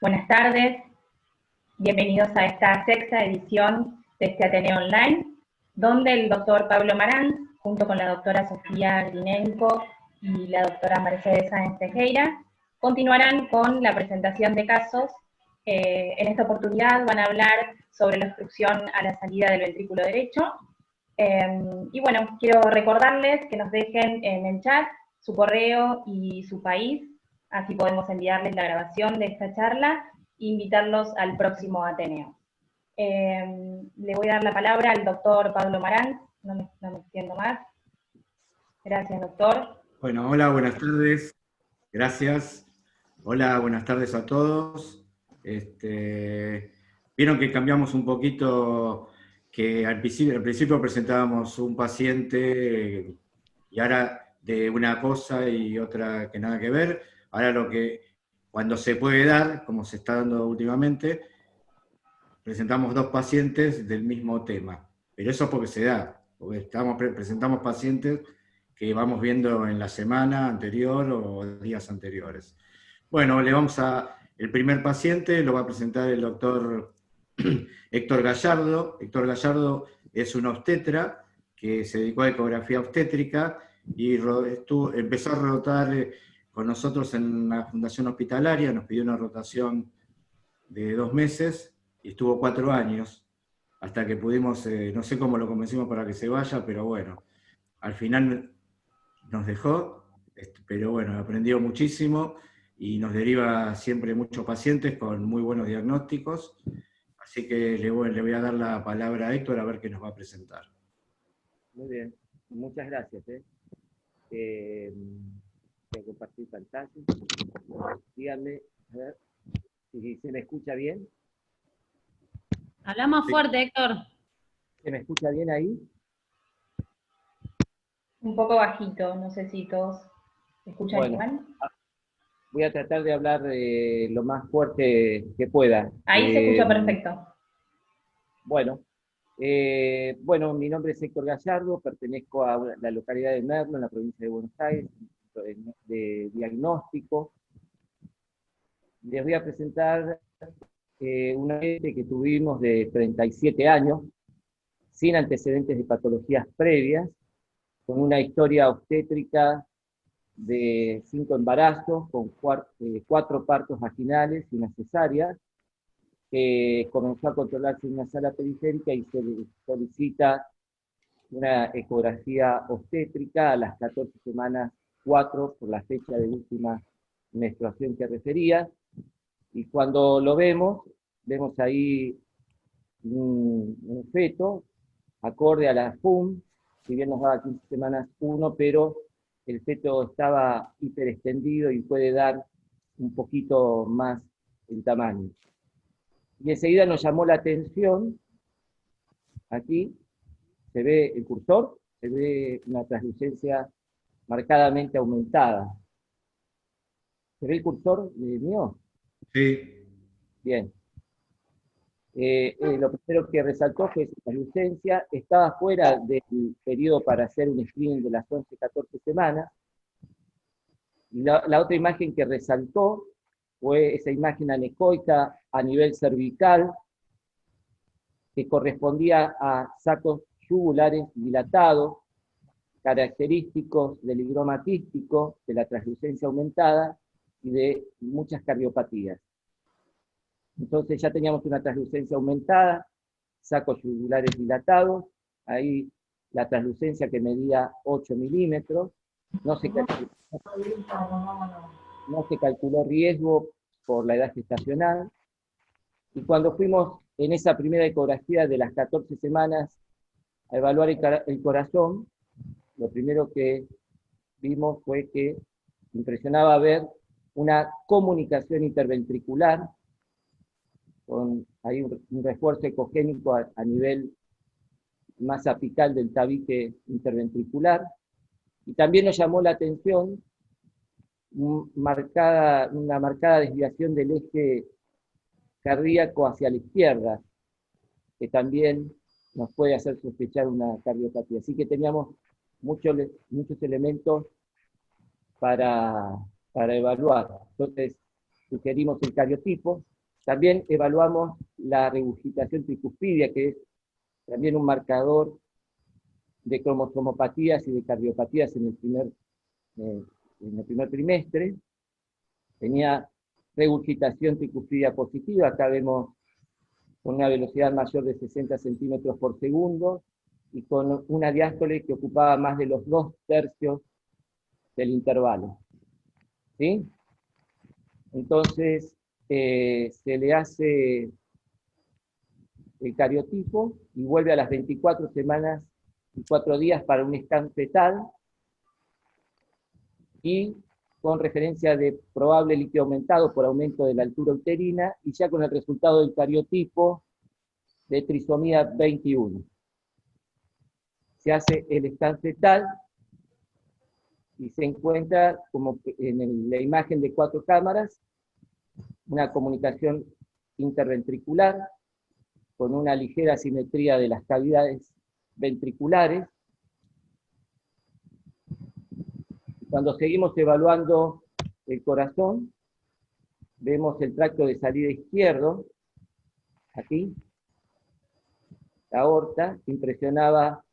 Buenas tardes, bienvenidos a esta sexta edición de este Ateneo Online, donde el doctor Pablo Marán, junto con la doctora Sofía Grinenko y la doctora Mercedes Sáenz Tejera, continuarán con la presentación de casos. En esta oportunidad van a hablar sobre la obstrucción a la salida del ventrículo derecho. Y bueno, quiero recordarles que nos dejen en el chat su correo y su país, así podemos enviarles la grabación de esta charla e invitarlos al próximo Ateneo. Le voy a dar la palabra al doctor Pablo Marán, no me extiendo más. Gracias, doctor. Bueno, hola, buenas tardes. Gracias. Hola, buenas tardes a todos. Vieron que cambiamos un poquito, que al principio presentábamos un paciente y ahora de una cosa y otra que nada que ver. Ahora cuando se puede dar, como se está dando últimamente, presentamos dos pacientes del mismo tema. Pero eso es porque se da, porque presentamos pacientes que vamos viendo en la semana anterior o días anteriores. Bueno, el primer paciente lo va a presentar el doctor Héctor Gallardo. Héctor Gallardo es un obstetra que se dedicó a ecografía obstétrica y empezó a rotar con nosotros en la fundación hospitalaria, nos pidió una rotación de 2 meses y estuvo 4 años, hasta que pudimos, no sé cómo lo convencimos para que se vaya, pero bueno, al final nos dejó, pero bueno, aprendió muchísimo y nos deriva siempre muchos pacientes con muy buenos diagnósticos, así que le voy a dar la palabra a Héctor a ver qué nos va a presentar. Muy bien, muchas gracias. Voy a compartir pantalla. Díganme, a ver, si se me escucha bien. Habla más fuerte, Héctor. ¿Se me escucha bien ahí? Un poco bajito, no sé si todos escuchan igual. Voy a tratar de hablar lo más fuerte que pueda. Ahí se escucha perfecto. Bueno, mi nombre es Héctor Gallardo, pertenezco a la localidad de Merlo, en la provincia de Buenos Aires, de diagnóstico. Les voy a presentar una paciente que tuvimos de 37 años, sin antecedentes de patologías previas, con una historia obstétrica de 5 embarazos, con 4 partos vaginales y una cesárea, que comenzó a controlarse en una sala periférica y se le solicita una ecografía obstétrica a las 14 semanas 4, por la fecha de última menstruación que refería, y cuando lo vemos ahí un feto acorde a la FUM, si bien nos daba 15 semanas 1, pero el feto estaba hiperextendido y puede dar un poquito más el tamaño. Y enseguida nos llamó la atención, aquí se ve el cursor, se ve una translucencia marcadamente aumentada. ¿Se ve el cursor mío? Sí. Bien. Lo primero que resaltó fue esa translucencia, estaba fuera del periodo para hacer un screening de las 11-14 semanas. Y la otra imagen que resaltó fue esa imagen anecoica a nivel cervical, que correspondía a sacos yugulares dilatados, característicos del higroma quístico, de la translucencia aumentada y de muchas cardiopatías. Entonces ya teníamos una translucencia aumentada, sacos yugulares dilatados, ahí la translucencia que medía 8 milímetros, no se calculó riesgo por la edad gestacional, y cuando fuimos en esa primera ecografía de las 14 semanas a evaluar el corazón, lo primero que vimos fue que impresionaba ver una comunicación interventricular, con ahí un refuerzo ecogénico a nivel más apical del tabique interventricular, y también nos llamó la atención una marcada desviación del eje cardíaco hacia la izquierda, que también nos puede hacer sospechar una cardiopatía. Así que teníamos muchos elementos para evaluar. Entonces, sugerimos el cariotipo, También evaluamos la regurgitación tricuspidia, que es también un marcador de cromosomopatías y de cardiopatías en el primer trimestre. Tenía regurgitación tricuspidia positiva, acá vemos con una velocidad mayor de 60 centímetros por segundo, y con una diástole que ocupaba más de los 2/3 del intervalo. ¿Sí? Entonces, se le hace el cariotipo y vuelve a las 24 semanas y 4 días para un scan fetal, y con referencia de probable líquido aumentado por aumento de la altura uterina, y ya con el resultado del cariotipo de trisomía 21. Se hace el scan fetal y se encuentra, como en la imagen de 4 cámaras, una comunicación interventricular con una ligera asimetría de las cavidades ventriculares. Cuando seguimos evaluando el corazón, vemos el tracto de salida izquierdo, aquí, la aorta, que impresionaba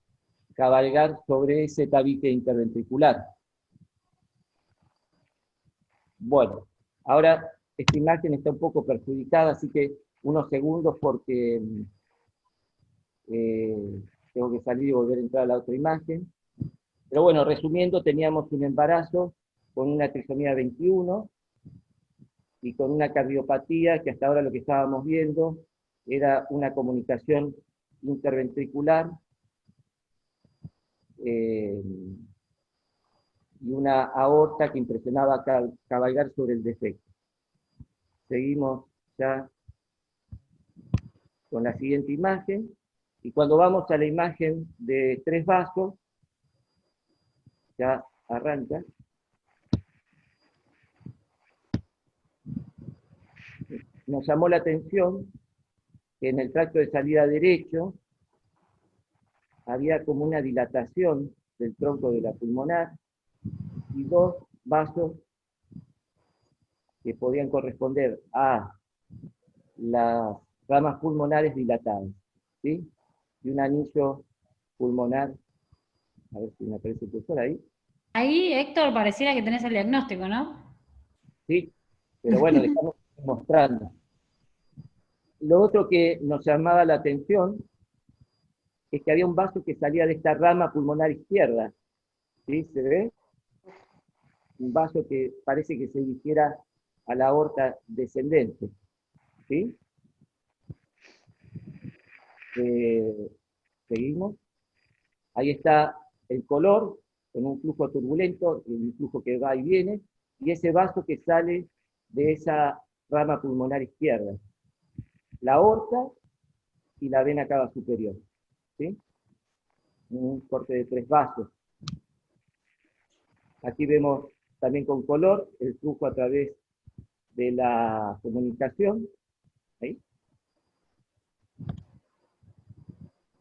cabalgar sobre ese tabique interventricular. Bueno, ahora esta imagen está un poco perjudicada, así que unos segundos porque tengo que salir y volver a entrar a la otra imagen. Pero bueno, resumiendo, teníamos un embarazo con una trisomía 21 y con una cardiopatía, que hasta ahora lo que estábamos viendo era una comunicación interventricular y una aorta que impresionaba cabalgar sobre el defecto. Seguimos ya con la siguiente imagen, y cuando vamos a la imagen de 3 vasos, ya arranca. Nos llamó la atención que en el tracto de salida derecho había como una dilatación del tronco de la pulmonar y 2 vasos que podían corresponder a las ramas pulmonares dilatadas, ¿sí? Y un anillo pulmonar, a ver si me aparece el cursor ahí. Ahí, Héctor, pareciera que tenés el diagnóstico, ¿no? Sí, pero bueno, le estamos mostrando. Lo otro que nos llamaba la atención es que había un vaso que salía de esta rama pulmonar izquierda, ¿sí? ¿Se ve? Un vaso que parece que se dirigiera a la aorta descendente, ¿sí? Seguimos. Ahí está el color, con un flujo turbulento, un flujo que va y viene, y ese vaso que sale de esa rama pulmonar izquierda. La aorta y la vena cava superior, ¿sí? Un corte de 3 vasos. Aquí vemos también con color el flujo a través de la comunicación. ¿Ahí?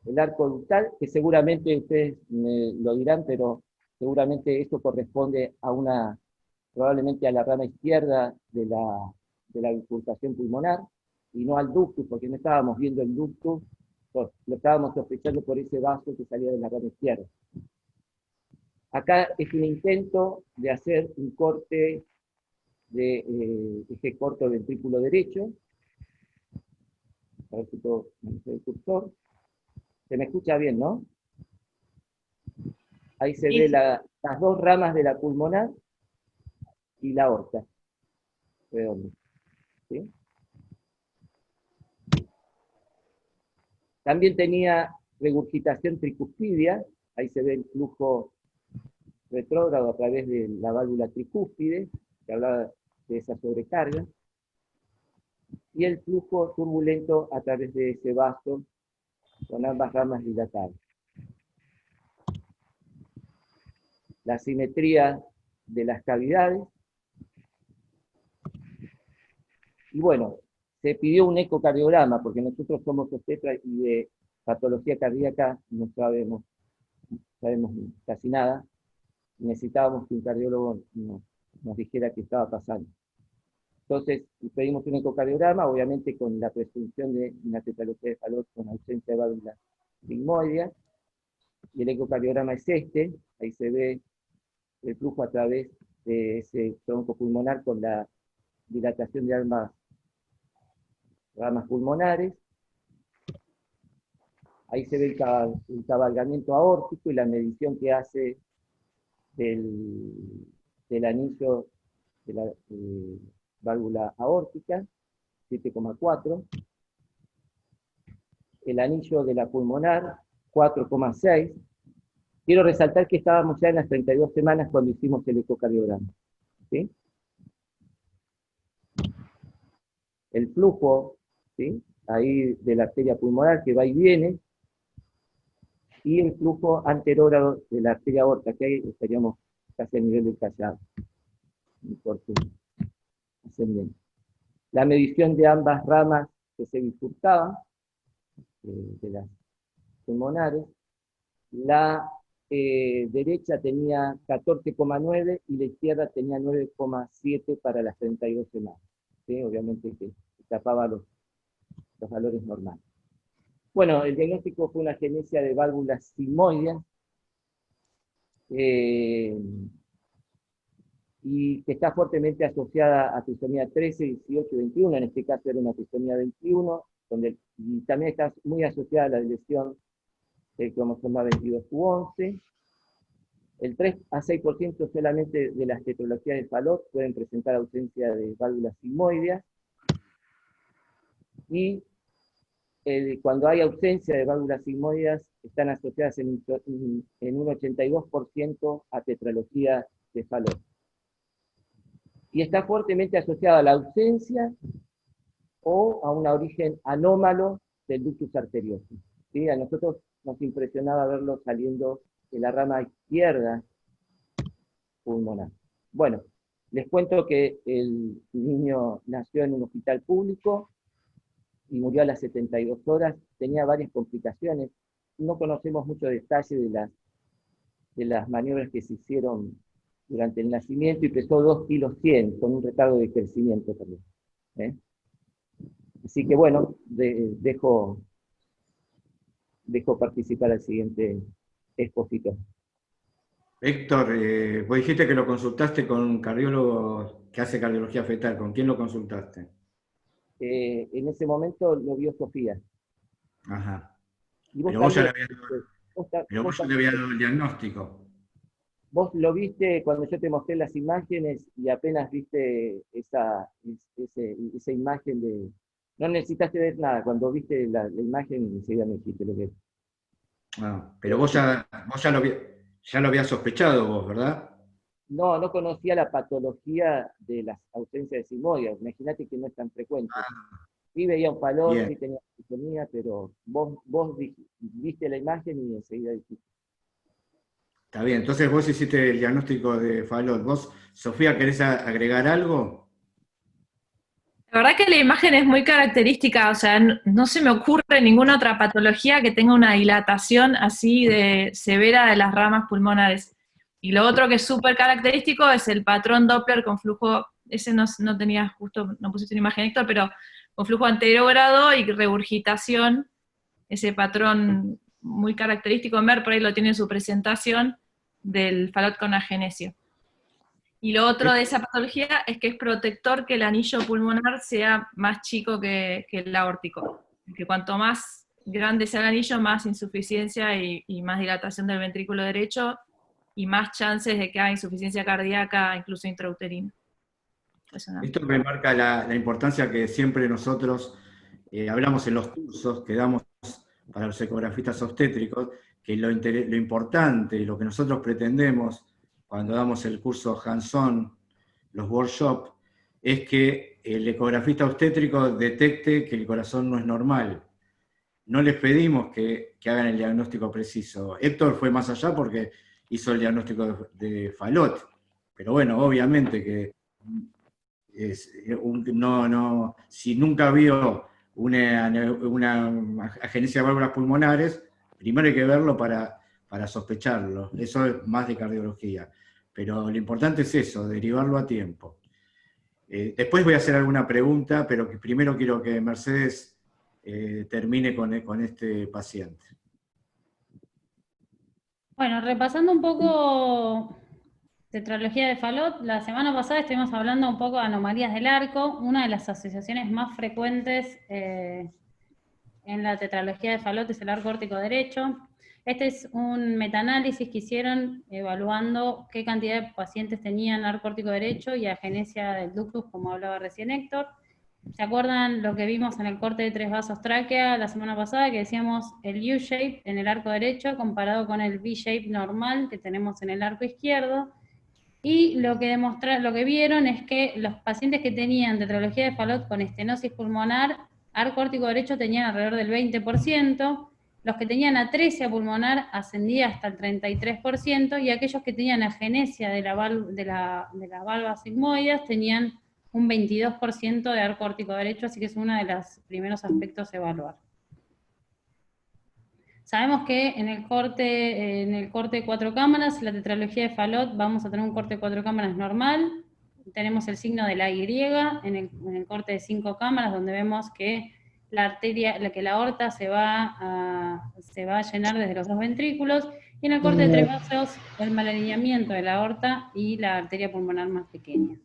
El arco ductal, que seguramente ustedes me lo dirán, pero seguramente esto corresponde a probablemente a la rama izquierda de la bifurcación pulmonar, y no al ductus, porque no estábamos viendo el ductus, lo estábamos sospechando por ese vaso que salía de la rama izquierda. Acá es un intento de hacer un corte de eje corto del ventrículo derecho. A ver si puedo manejar el cursor. Se me escucha bien, ¿no? Ahí se ve las 2 ramas de la pulmonar y la aorta redonda, ¿sí? También tenía regurgitación tricuspidia, ahí se ve el flujo retrógrado a través de la válvula tricúspide, que hablaba de esa sobrecarga, y el flujo turbulento a través de ese vaso con ambas ramas dilatadas. La simetría de las cavidades. Y bueno, se pidió un ecocardiograma, porque nosotros somos obstetras y de patología cardíaca no sabemos casi nada. Necesitábamos que un cardiólogo nos dijera qué estaba pasando. Entonces, pedimos un ecocardiograma, obviamente con la presunción de una tetralogía de Fallot con ausencia de válvula sigmoidea, y el ecocardiograma es este, ahí se ve el flujo a través de ese tronco pulmonar con la dilatación de ambas ramas pulmonares. Ahí se ve el cabalgamiento aórtico y la medición que hace del anillo de la válvula aórtica, 7,4. El anillo de la pulmonar, 4,6. Quiero resaltar que estábamos ya en las 32 semanas cuando hicimos el ecocardiograma, ¿sí? El flujo, ¿sí?, ahí de la arteria pulmonar que va y viene, y el flujo anterógrado de la arteria aorta, que ahí estaríamos casi a nivel del callado, corte ascendente. La medición de ambas ramas que se bifurcaban, de las pulmonares, la derecha tenía 14,9 y la izquierda tenía 9,7 para las 32 semanas. ¿Sí? Obviamente que tapaba los valores normales. Bueno, el diagnóstico fue una agenesia de válvulas sigmoideas, y que está fuertemente asociada a trisomía 13, 18 y 21, en este caso era una trisomía 21, y también está muy asociada a la lesión del cromosoma 22q11. El 3 a 6% solamente de las tetralogías de Fallot pueden presentar ausencia de válvulas sigmoideas, y cuando hay ausencia de válvulas sigmoideas están asociadas en un 82% a tetralogía de Fallot. Y está fuertemente asociada a la ausencia o a un origen anómalo del ductus arterioso. ¿Sí? A nosotros nos impresionaba verlo saliendo de la rama izquierda pulmonar. Bueno, les cuento que el niño nació en un hospital público y murió a las 72 horas, tenía varias complicaciones. No conocemos mucho detalle de las maniobras que se hicieron durante el nacimiento, y pesó 2,100 kilos, con un retardo de crecimiento también. Así que bueno, dejo participar al siguiente expositor. Héctor, vos dijiste que lo consultaste con un cardiólogo que hace cardiología fetal. ¿Con quién lo consultaste? En ese momento lo vio Sofía. Ajá. Y vos Pero vos ya también, le habías dado el diagnóstico. Vos lo viste cuando yo te mostré las imágenes y apenas viste esa imagen de... No necesitaste ver nada, cuando viste la imagen enseguida me dijiste lo que es. Ah, pero vos ya lo habías sospechado vos, ¿verdad? No, no conocía la patología de las ausencias de sigmoideas. Imagínate que no es tan frecuente. Sí veía un Fallot, sí tenía trisomía, pero vos viste la imagen y enseguida dijiste. Está bien, entonces vos hiciste el diagnóstico de Fallot. ¿Vos, Sofía, querés agregar algo? La verdad que la imagen es muy característica, o sea, no se me ocurre ninguna otra patología que tenga una dilatación así de severa de las ramas pulmonares. Y lo otro que es súper característico es el patrón Doppler con flujo, ese no tenía justo, no pusiste una imagen, Héctor, pero con flujo anterógrado y regurgitación, ese patrón muy característico en ver, por ahí lo tiene en su presentación, del Fallot con agenesio. Y lo otro de esa patología es que es protector que el anillo pulmonar sea más chico que el aórtico. Que cuanto más grande sea el anillo, más insuficiencia y más dilatación del ventrículo derecho, y más chances de que haya insuficiencia cardíaca, incluso intrauterina. Esto me marca la importancia que siempre nosotros hablamos en los cursos que damos para los ecografistas obstétricos, que lo importante y lo que nosotros pretendemos cuando damos el curso hands-on, los workshops, es que el ecografista obstétrico detecte que el corazón no es normal. No les pedimos que hagan el diagnóstico preciso. Héctor fue más allá porque hizo el diagnóstico de Fallot, pero bueno, obviamente que si nunca vio una agenesia de válvulas pulmonares, primero hay que verlo para sospecharlo. Eso es más de cardiología. Pero lo importante es eso, derivarlo a tiempo. Después voy a hacer alguna pregunta, pero primero quiero que Mercedes termine con este paciente. Bueno, repasando un poco tetralogía de Fallot, la semana pasada estuvimos hablando un poco de anomalías del arco, una de las asociaciones más frecuentes en la tetralogía de Fallot es el arco órtico derecho. Este es un metaanálisis que hicieron evaluando qué cantidad de pacientes tenían arco órtico derecho y agenesia del ductus, como hablaba recién Héctor. ¿Se acuerdan lo que vimos en el corte de 3 vasos tráquea la semana pasada? Que decíamos el U-shape en el arco derecho comparado con el V-shape normal que tenemos en el arco izquierdo. Y lo que vieron es que los pacientes que tenían tetralogía de Fallot con estenosis pulmonar, arco órtico derecho tenían alrededor del 20%, los que tenían atresia pulmonar ascendía hasta el 33%, y aquellos que tenían agenesia de la valva sigmoides tenían un 22% de arco órtico derecho, así que es uno de los primeros aspectos a evaluar. Sabemos que en el corte de 4 cámaras, la tetralogía de Fallot, vamos a tener un corte de 4 cámaras normal, tenemos el signo de la Y en el corte de 5 cámaras, donde vemos que la aorta se va a llenar desde los 2 ventrículos, y en el corte de 3 vasos, el mal alineamiento de la aorta y la arteria pulmonar más pequeña.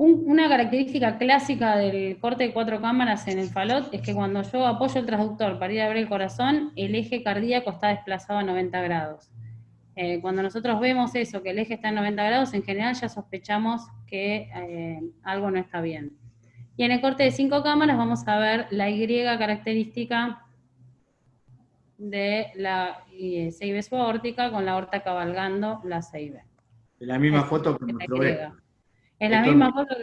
Una característica clásica del corte de 4 cámaras en el Fallot es que cuando yo apoyo el transductor para ir a abrir el corazón, el eje cardíaco está desplazado a 90 grados. Cuando nosotros vemos eso, que el eje está en 90 grados, en general ya sospechamos que algo no está bien. Y en el corte de 5 cámaras vamos a ver la Y característica de la CIB subaórtica con la aorta cabalgando la CIB. La misma foto que mostró Héctor. Es la misma foto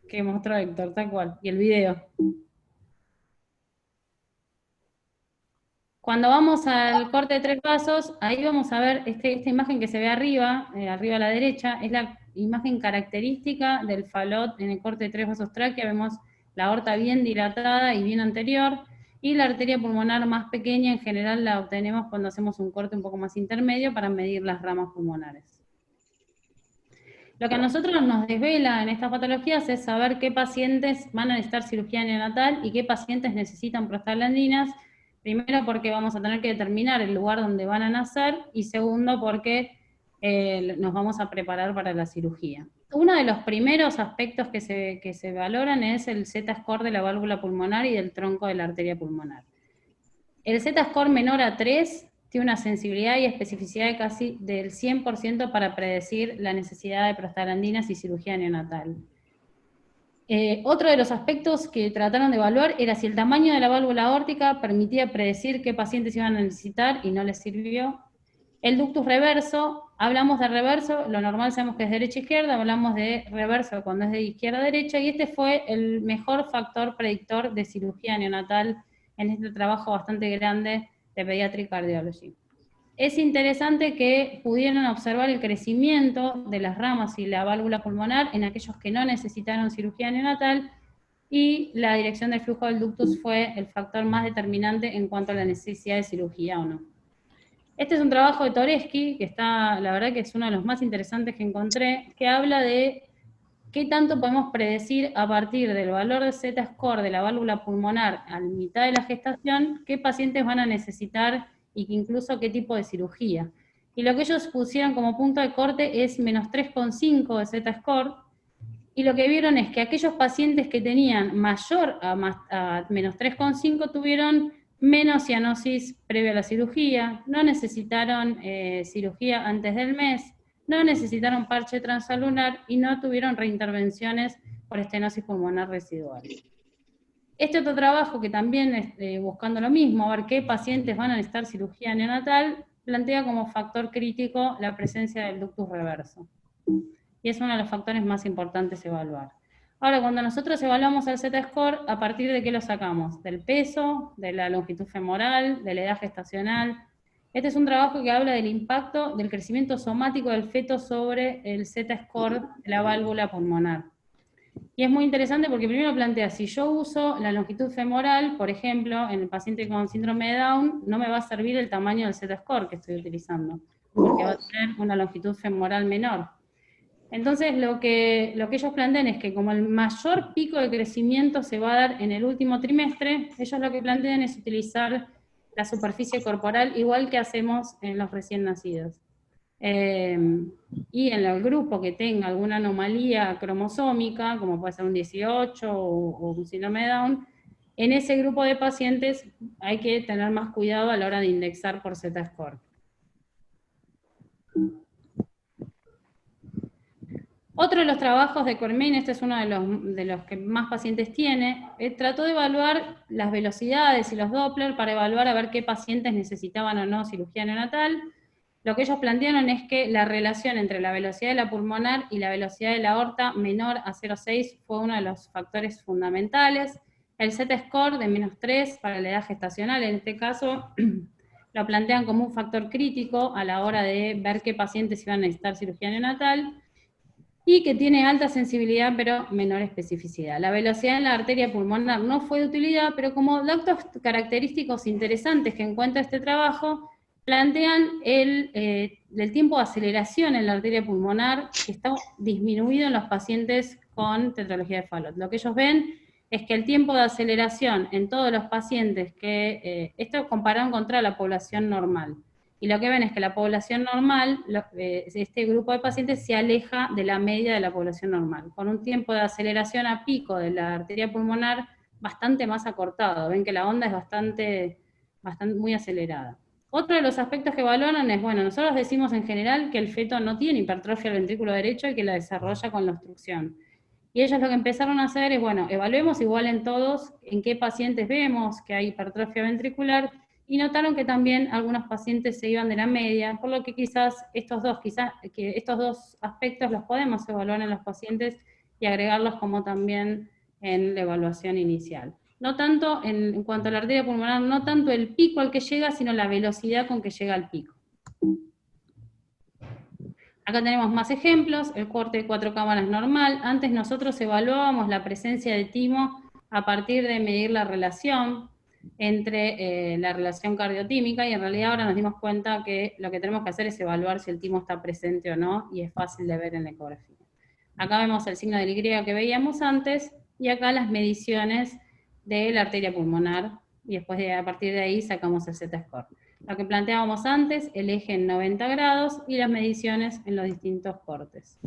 que mostró Héctor, tal cual, y el video. Cuando vamos al corte de 3 vasos, ahí vamos a ver esta imagen que se ve arriba a la derecha, es la imagen característica del Fallot en el corte de 3 vasos tráquea. Vemos la aorta bien dilatada y bien anterior, y la arteria pulmonar más pequeña en general la obtenemos cuando hacemos un corte un poco más intermedio para medir las ramas pulmonares. Lo que a nosotros nos desvela en estas patologías es saber qué pacientes van a necesitar cirugía neonatal y qué pacientes necesitan prostaglandinas. Primero, porque vamos a tener que determinar el lugar donde van a nacer, y segundo, porque nos vamos a preparar para la cirugía. Uno de los primeros aspectos que se valoran es el Z-score de la válvula pulmonar y del tronco de la arteria pulmonar. El Z-score menor a 3 tiene una sensibilidad y especificidad de casi del 100% para predecir la necesidad de prostaglandinas y cirugía neonatal. Otro de los aspectos que trataron de evaluar era si el tamaño de la válvula aórtica permitía predecir qué pacientes iban a necesitar, y no les sirvió. El ductus reverso, hablamos de reverso, lo normal sabemos que es derecha-izquierda, hablamos de reverso cuando es de izquierda-derecha, y este fue el mejor factor predictor de cirugía neonatal en este trabajo bastante grande de Pediatric Cardiology. Es interesante que pudieron observar el crecimiento de las ramas y la válvula pulmonar en aquellos que no necesitaron cirugía neonatal, y la dirección del flujo del ductus fue el factor más determinante en cuanto a la necesidad de cirugía o no. Este es un trabajo de Toresky, que está, la verdad que es uno de los más interesantes que encontré, que habla de qué tanto podemos predecir a partir del valor de Z-score de la válvula pulmonar a mitad de la gestación, qué pacientes van a necesitar y que incluso qué tipo de cirugía. Y lo que ellos pusieron como punto de corte es menos 3,5 de Z-score, y lo que vieron es que aquellos pacientes que tenían mayor a menos 3,5 tuvieron menos cianosis previa a la cirugía, no necesitaron cirugía antes del mes, no necesitaron parche transalunar y no tuvieron reintervenciones por estenosis pulmonar residual. Este otro trabajo, que también buscando lo mismo, a ver qué pacientes van a necesitar cirugía neonatal, plantea como factor crítico la presencia del ductus reverso. Y es uno de los factores más importantes a evaluar. Ahora, cuando nosotros evaluamos el Z-score, ¿a partir de qué lo sacamos? Del peso, de la longitud femoral, de la edad gestacional. Este es un trabajo que habla del impacto del crecimiento somático del feto sobre el Z-score de la válvula pulmonar. Y es muy interesante porque primero plantea, si yo uso la longitud femoral, por ejemplo, en el paciente con síndrome de Down, no me va a servir el tamaño del Z-score que estoy utilizando, porque va a tener una longitud femoral menor. Entonces, lo que ellos plantean es que como el mayor pico de crecimiento se va a dar en el último trimestre, ellos lo que plantean es utilizar la superficie corporal igual que hacemos en los recién nacidos. Y en el grupo que tenga alguna anomalía cromosómica, como puede ser un 18 o un síndrome de Down, en ese grupo de pacientes hay que tener más cuidado a la hora de indexar por Z-score. Otro de los trabajos de Cormein, este es uno de los que más pacientes tiene, trató de evaluar las velocidades y los Doppler para evaluar a ver qué pacientes necesitaban o no cirugía neonatal. Lo que ellos plantearon es que la relación entre la velocidad de la pulmonar y la velocidad de la aorta menor a 0,6 fue uno de los factores fundamentales. El Z-score de -3 para la edad gestacional, en este caso, lo plantean como un factor crítico a la hora de ver qué pacientes iban a necesitar cirugía neonatal, y que tiene alta sensibilidad pero menor especificidad. La velocidad en la arteria pulmonar no fue de utilidad, pero como datos característicos interesantes que encuentra este trabajo, plantean el tiempo de aceleración en la arteria pulmonar que está disminuido en los pacientes con tetralogía de Fallot. Lo que ellos ven es que el tiempo de aceleración en todos los pacientes esto comparado contra la población normal, y lo que ven es que la población normal, este grupo de pacientes se aleja de la media de la población normal, con un tiempo de aceleración a pico de la arteria pulmonar bastante más acortado. Ven que la onda es bastante muy acelerada. Otro de los aspectos que valoran es, bueno, nosotros decimos en general que el feto no tiene hipertrofia del ventrículo derecho y que la desarrolla con la obstrucción. Y ellos lo que empezaron a hacer es, bueno, evaluemos igual en todos en qué pacientes vemos que hay hipertrofia ventricular, y notaron que también algunos pacientes se iban de la media, por lo que quizás estos dos aspectos los podemos evaluar en los pacientes y agregarlos como también en la evaluación inicial. No tanto, en cuanto a la arteria pulmonar, no tanto el pico al que llega, sino la velocidad con que llega al pico. Acá tenemos más ejemplos, el corte de 4 cámaras normal. Antes nosotros evaluábamos la presencia de timo a partir de medir la relación entre la relación cardiotímica, y en realidad ahora nos dimos cuenta que lo que tenemos que hacer es evaluar si el timo está presente o no, y es fácil de ver en la ecografía. Acá vemos el signo del Y que veíamos antes, y acá las mediciones de la arteria pulmonar, y después a partir de ahí sacamos el Z-score. Lo que planteábamos antes, el eje en 90 grados, y las mediciones en los distintos cortes.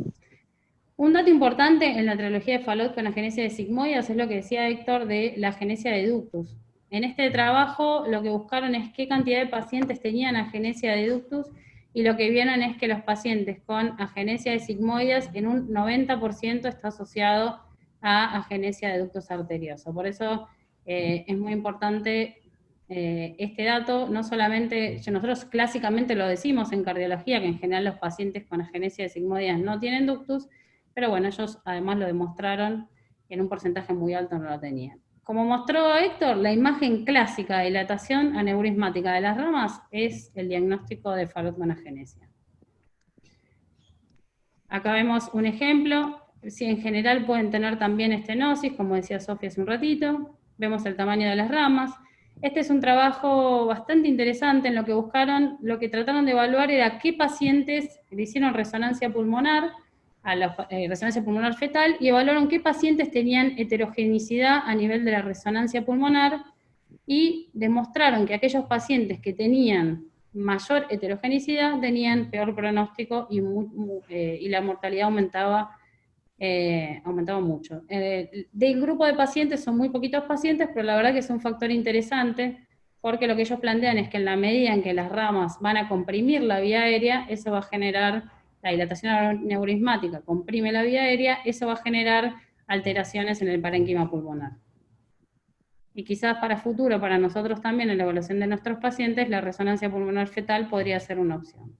Un dato importante en la trilogía de Fallot con agenesia de sigmoides es lo que decía Héctor de la agenesia de ductus. En este trabajo lo que buscaron es qué cantidad de pacientes tenían agenesia de ductus, y lo que vieron es que los pacientes con agenesia de sigmoides en un 90% está asociado a agenesia de ductus arterioso. Por eso es muy importante este dato. No solamente, nosotros clásicamente lo decimos en cardiología, que en general los pacientes con agenesia de sigmoides no tienen ductus, pero bueno, ellos además lo demostraron que en un porcentaje muy alto no lo tenían. Como mostró Héctor, la imagen clásica de dilatación aneurismática de las ramas es el diagnóstico de Fallot con agenesia. Acá vemos un ejemplo. Si en general pueden tener también estenosis, como decía Sofía hace un ratito. Vemos el tamaño de las ramas. Este es un trabajo bastante interesante en lo que buscaron, lo que trataron de evaluar era qué pacientes le hicieron resonancia pulmonar, a la resonancia pulmonar fetal, y evaluaron qué pacientes tenían heterogenicidad a nivel de la resonancia pulmonar, y demostraron que aquellos pacientes que tenían mayor heterogenicidad tenían peor pronóstico y la mortalidad aumentaba mucho. Del grupo de pacientes son muy poquitos pacientes, pero la verdad que es un factor interesante, porque lo que ellos plantean es que en la medida en que las ramas van a comprimir la vía aérea, eso va a generar la dilatación aneurismática, comprime la vía aérea, eso va a generar alteraciones en el parénquima pulmonar. Y quizás para futuro, para nosotros también, en la evaluación de nuestros pacientes, la resonancia pulmonar fetal podría ser una opción.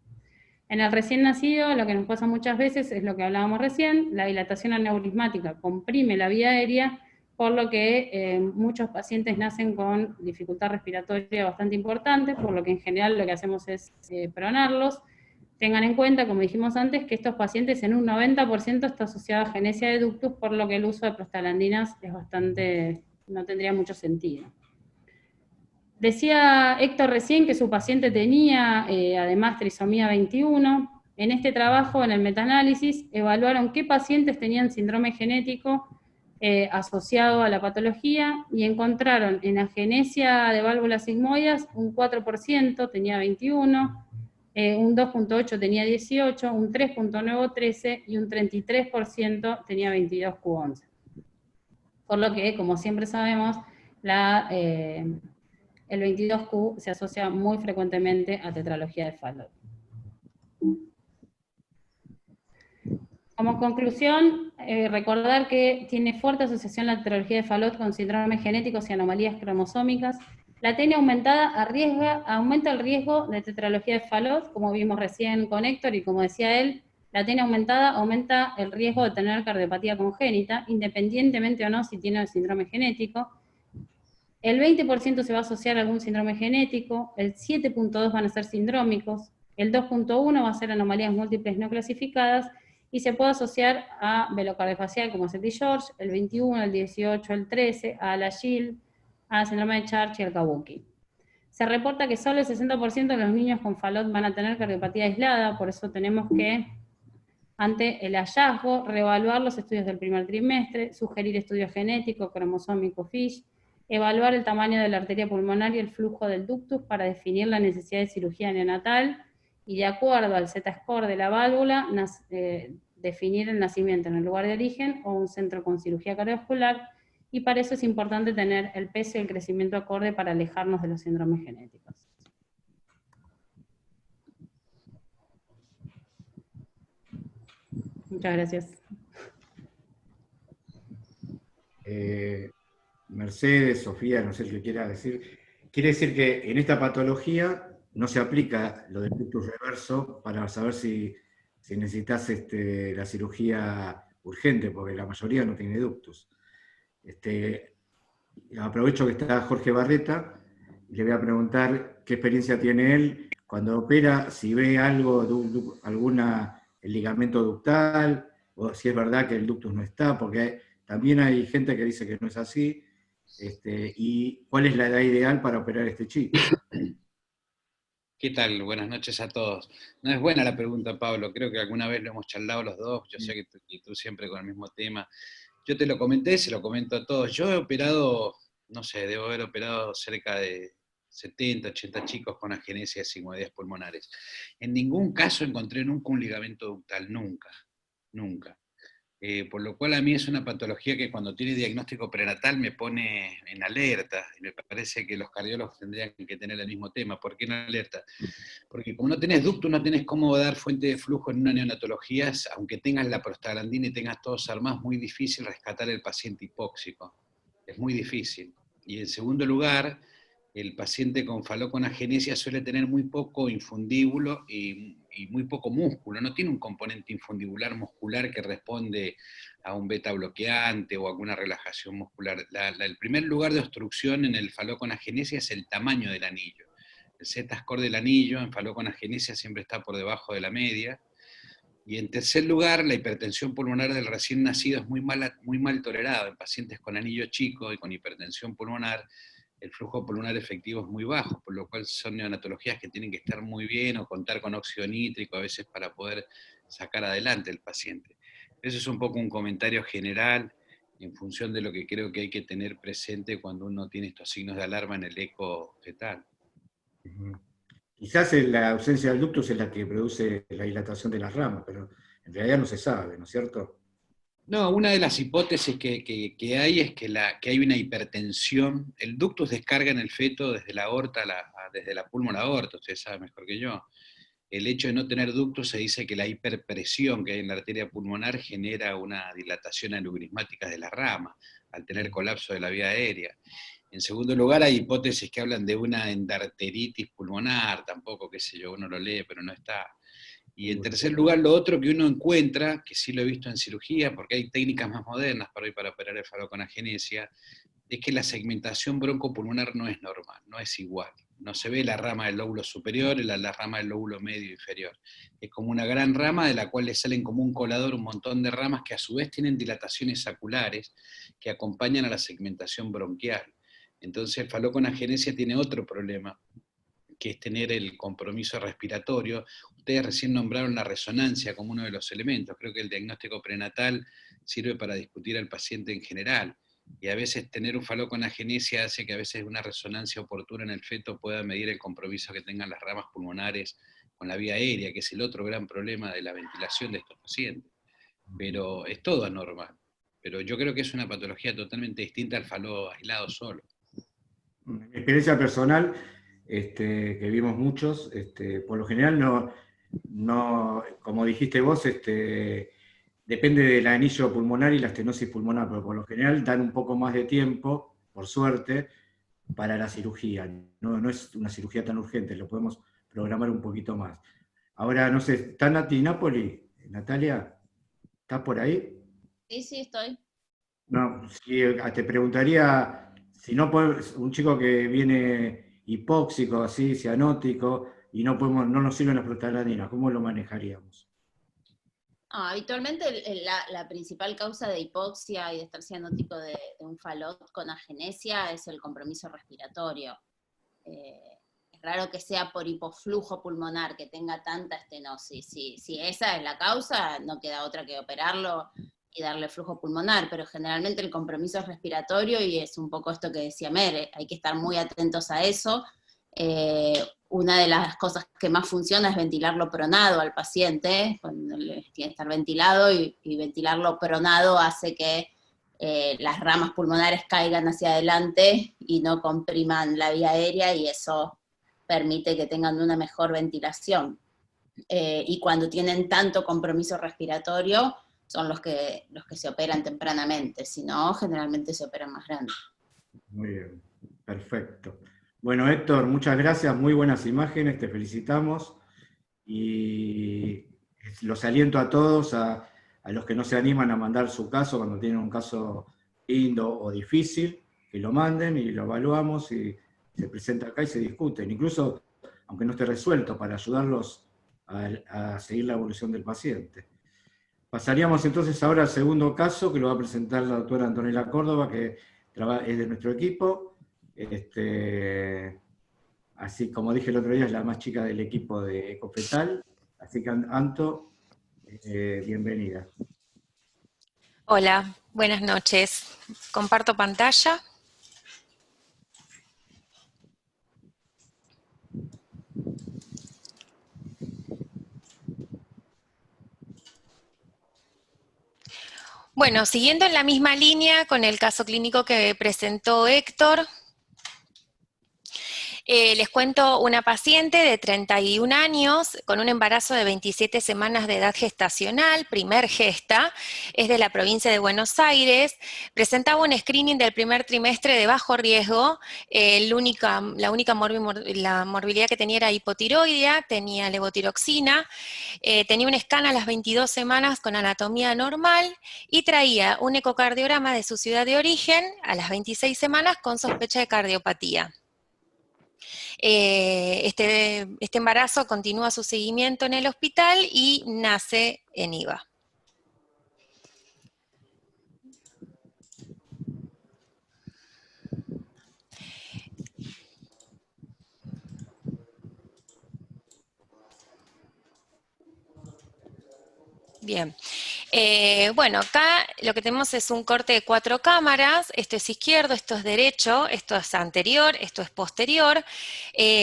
En el recién nacido, lo que nos pasa muchas veces es lo que hablábamos recién, la dilatación aneurismática comprime la vía aérea, por lo que muchos pacientes nacen con dificultad respiratoria bastante importante, por lo que en general lo que hacemos es pronarlos. Tengan en cuenta, como dijimos antes, que estos pacientes en un 90% está asociado a agenesia de ductus, por lo que el uso de prostaglandinas es no tendría mucho sentido. Decía Héctor recién que su paciente tenía además trisomía 21, En este trabajo, en el metaanálisis, evaluaron qué pacientes tenían síndrome genético asociado a la patología y encontraron en agenesia de válvulas sigmoides un 4% tenía 21, un 2.8 tenía 18, un 3.9 13 y un 33% tenía 22 Q11. Por lo que, como siempre sabemos, el 22Q se asocia muy frecuentemente a tetralogía de Fallot. Como conclusión, recordar que tiene fuerte asociación la tetralogía de Fallot con síndromes genéticos y anomalías cromosómicas. La TN aumentada aumenta el riesgo de tetralogía de Fallot, como vimos recién con Héctor, y como decía él, la TN aumentada aumenta el riesgo de tener cardiopatía congénita, independientemente o no si tiene el síndrome genético. El 20% se va a asociar a algún síndrome genético, el 7.2 van a ser sindrómicos, el 2.1 va a ser anomalías múltiples no clasificadas, y se puede asociar a velocardiofacial como es el George, el 21, el 18, el 13, a la GIL, a síndrome de Church y al Kabuki. Se reporta que solo el 60% de los niños con Fallot van a tener cardiopatía aislada, por eso tenemos que, ante el hallazgo, reevaluar los estudios del primer trimestre, sugerir estudios genéticos, cromosómicos, FISH, evaluar el tamaño de la arteria pulmonar y el flujo del ductus para definir la necesidad de cirugía neonatal, y de acuerdo al Z-score de la válvula, definir el nacimiento en el lugar de origen o un centro con cirugía cardiovascular, y para eso es importante tener el peso y el crecimiento acorde para alejarnos de los síndromes genéticos. Muchas gracias. Mercedes, Sofía, no sé si le quiera decir. Quiere decir que en esta patología no se aplica lo del ductus reverso para saber si necesitas la cirugía urgente, porque la mayoría no tiene ductus. Aprovecho que está Jorge Barreta y le voy a preguntar qué experiencia tiene él cuando opera, si ve algo, el ligamento ductal, o si es verdad que el ductus no está, porque también hay gente que dice que no es así, y cuál es la edad ideal para operar este chico. ¿Qué tal? Buenas noches a todos. No es buena la pregunta, Pablo, creo que alguna vez lo hemos charlado los dos, yo sé que tú siempre con el mismo tema. Yo te lo comenté, se lo comento a todos. Yo he operado, no sé, debo haber operado cerca de 70, 80 chicos con agenesia de sigmoides pulmonares. En ningún caso encontré nunca un ligamento ductal, nunca, nunca. Por lo cual a mí es una patología que cuando tiene diagnóstico prenatal me pone en alerta, y me parece que los cardiólogos tendrían que tener el mismo tema. ¿Por qué en alerta? Porque como no tenés ductus, no tenés cómo dar fuente de flujo en una neonatología, aunque tengas la prostaglandina y tengas todos armados, es muy difícil rescatar el paciente hipóxico, es muy difícil. Y en segundo lugar, el paciente con Fallot con agenesia suele tener muy poco infundíbulo y muy poco músculo, no tiene un componente infundibular muscular que responde a un beta bloqueante o alguna relajación muscular. El primer lugar de obstrucción en el Fallot con agenesia es el tamaño del anillo. El Z-score del anillo en Fallot con agenesia siempre está por debajo de la media. Y en tercer lugar, la hipertensión pulmonar del recién nacido es muy mal tolerado. En pacientes con anillo chico y con hipertensión pulmonar, el flujo pulmonar efectivo es muy bajo, por lo cual son neonatologías que tienen que estar muy bien o contar con óxido nítrico a veces para poder sacar adelante el paciente. Eso es un poco un comentario general en función de lo que creo que hay que tener presente cuando uno tiene estos signos de alarma en el eco fetal. Quizás la ausencia del ductus es la que produce la dilatación de las ramas, pero en realidad no se sabe, ¿no es cierto? No, una de las hipótesis que hay es que hay una hipertensión. El ductus descarga en el feto desde la aorta, desde la pulmón a la aorta, usted sabe mejor que yo. El hecho de no tener ductus se dice que la hiperpresión que hay en la arteria pulmonar genera una dilatación aneurismática de la rama, al tener colapso de la vía aérea. En segundo lugar, hay hipótesis que hablan de una endarteritis pulmonar, tampoco, qué sé yo, uno lo lee, pero no está. Y en tercer lugar, lo otro que uno encuentra, que sí lo he visto en cirugía, porque hay técnicas más modernas para operar el Fallot con agenesia, es que la segmentación broncopulmonar no es normal, no es igual. No se ve la rama del lóbulo superior y la rama del lóbulo medio inferior. Es como una gran rama de la cual le salen como un colador un montón de ramas que a su vez tienen dilataciones saculares que acompañan a la segmentación bronquial. Entonces el Fallot con agenesia tiene otro problema, que es tener el compromiso respiratorio. Ustedes recién nombraron la resonancia como uno de los elementos. Creo que el diagnóstico prenatal sirve para discutir al paciente en general, y a veces tener un faló con agenesia hace que a veces una resonancia oportuna en el feto pueda medir el compromiso que tengan las ramas pulmonares con la vía aérea, que es el otro gran problema de la ventilación de estos pacientes. Pero es todo anormal. Pero yo creo que es una patología totalmente distinta al faló aislado solo. En mi experiencia personal, que vimos muchos, por lo general no, como dijiste vos, depende del anillo pulmonar y la estenosis pulmonar, pero por lo general dan un poco más de tiempo, por suerte, para la cirugía. No es una cirugía tan urgente, lo podemos programar un poquito más. Ahora, no sé, ¿está Nati Napoli? Natalia, ¿estás por ahí? Sí, estoy. No, sí, te preguntaría, si no un chico que viene hipóxico, así, cianótico, y no nos sirven las prostaglandinas, ¿cómo lo manejaríamos? Habitualmente la principal causa de hipoxia y de estar cianótico de un falot con agenesia es el compromiso respiratorio. Es raro que sea por hipoflujo pulmonar, que tenga tanta estenosis. Si esa es la causa, no queda otra que operarlo y darle flujo pulmonar, pero generalmente el compromiso es respiratorio y es un poco esto que decía Mere, hay que estar muy atentos a eso. Una de las cosas que más funciona es ventilarlo pronado al paciente, cuando tiene que estar ventilado, y ventilarlo pronado hace que las ramas pulmonares caigan hacia adelante y no compriman la vía aérea, y eso permite que tengan una mejor ventilación. Y cuando tienen tanto compromiso respiratorio, son los que se operan tempranamente, si no, generalmente se operan más grandes. Muy bien, perfecto. Bueno, Héctor, muchas gracias, muy buenas imágenes, te felicitamos, y los aliento a todos, a los que no se animan a mandar su caso cuando tienen un caso lindo o difícil, que lo manden y lo evaluamos y se presenta acá y se discuten, incluso aunque no esté resuelto, para ayudarlos a seguir la evolución del paciente. Pasaríamos entonces ahora al segundo caso, que lo va a presentar la doctora Antonella Córdoba, que es de nuestro equipo. Así como dije el otro día, es la más chica del equipo de Ecofetal. Así que, Anto, bienvenida. Hola, buenas noches. Comparto pantalla. Bueno, siguiendo en la misma línea con el caso clínico que presentó Héctor, les cuento una paciente de 31 años con un embarazo de 27 semanas de edad gestacional, primer gesta, es de la provincia de Buenos Aires, presentaba un screening del primer trimestre de bajo riesgo, la única morbilidad que tenía era hipotiroidea, tenía levotiroxina, tenía un scan a las 22 semanas con anatomía normal y traía un ecocardiograma de su ciudad de origen a las 26 semanas con sospecha de cardiopatía. Este embarazo continúa su seguimiento en el hospital y nace en IVA. Bien, bueno, acá lo que tenemos es un corte de 4 cámaras, esto es izquierdo, esto es derecho, esto es anterior, esto es posterior.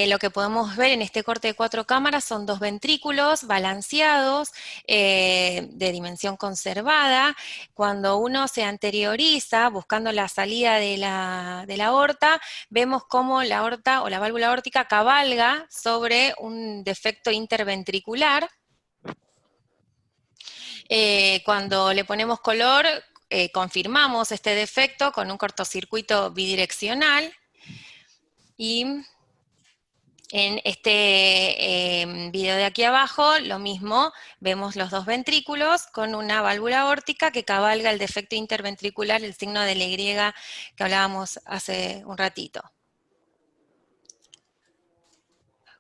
Lo que podemos ver en este corte de 4 cámaras son 2 ventrículos balanceados, de dimensión conservada. Cuando uno se anterioriza buscando la salida de la aorta, vemos cómo la aorta o la válvula aórtica cabalga sobre un defecto interventricular. Cuando le ponemos color, confirmamos este defecto con un cortocircuito bidireccional, y en este video de aquí abajo, lo mismo, vemos los 2 ventrículos con una válvula aórtica que cabalga el defecto interventricular, el signo de la Y que hablábamos hace un ratito.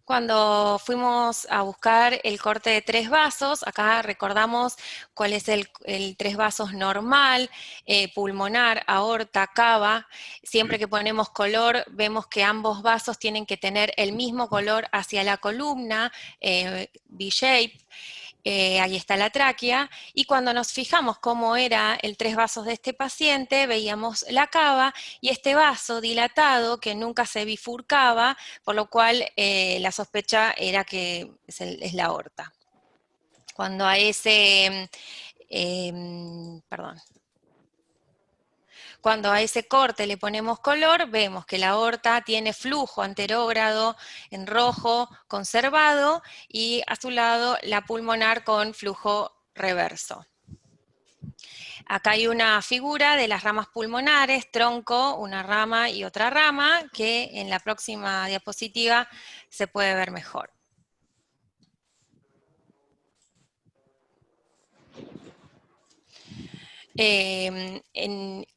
Cuando fuimos a buscar el corte de 3 vasos, acá recordamos cuál es el 3 vasos normal, pulmonar, aorta, cava. Siempre que ponemos color, vemos que ambos vasos tienen que tener el mismo color hacia la columna, V-shape. Ahí está la tráquea, y cuando nos fijamos cómo era el 3 vasos de este paciente, veíamos la cava y este vaso dilatado que nunca se bifurcaba, por lo cual la sospecha era que es la aorta. Cuando a ese, cuando a ese corte le ponemos color, vemos que la aorta tiene flujo anterógrado en rojo conservado y a su lado la pulmonar con flujo reverso. Acá hay una figura de las ramas pulmonares, tronco, una rama y otra rama, que en la próxima diapositiva se puede ver mejor.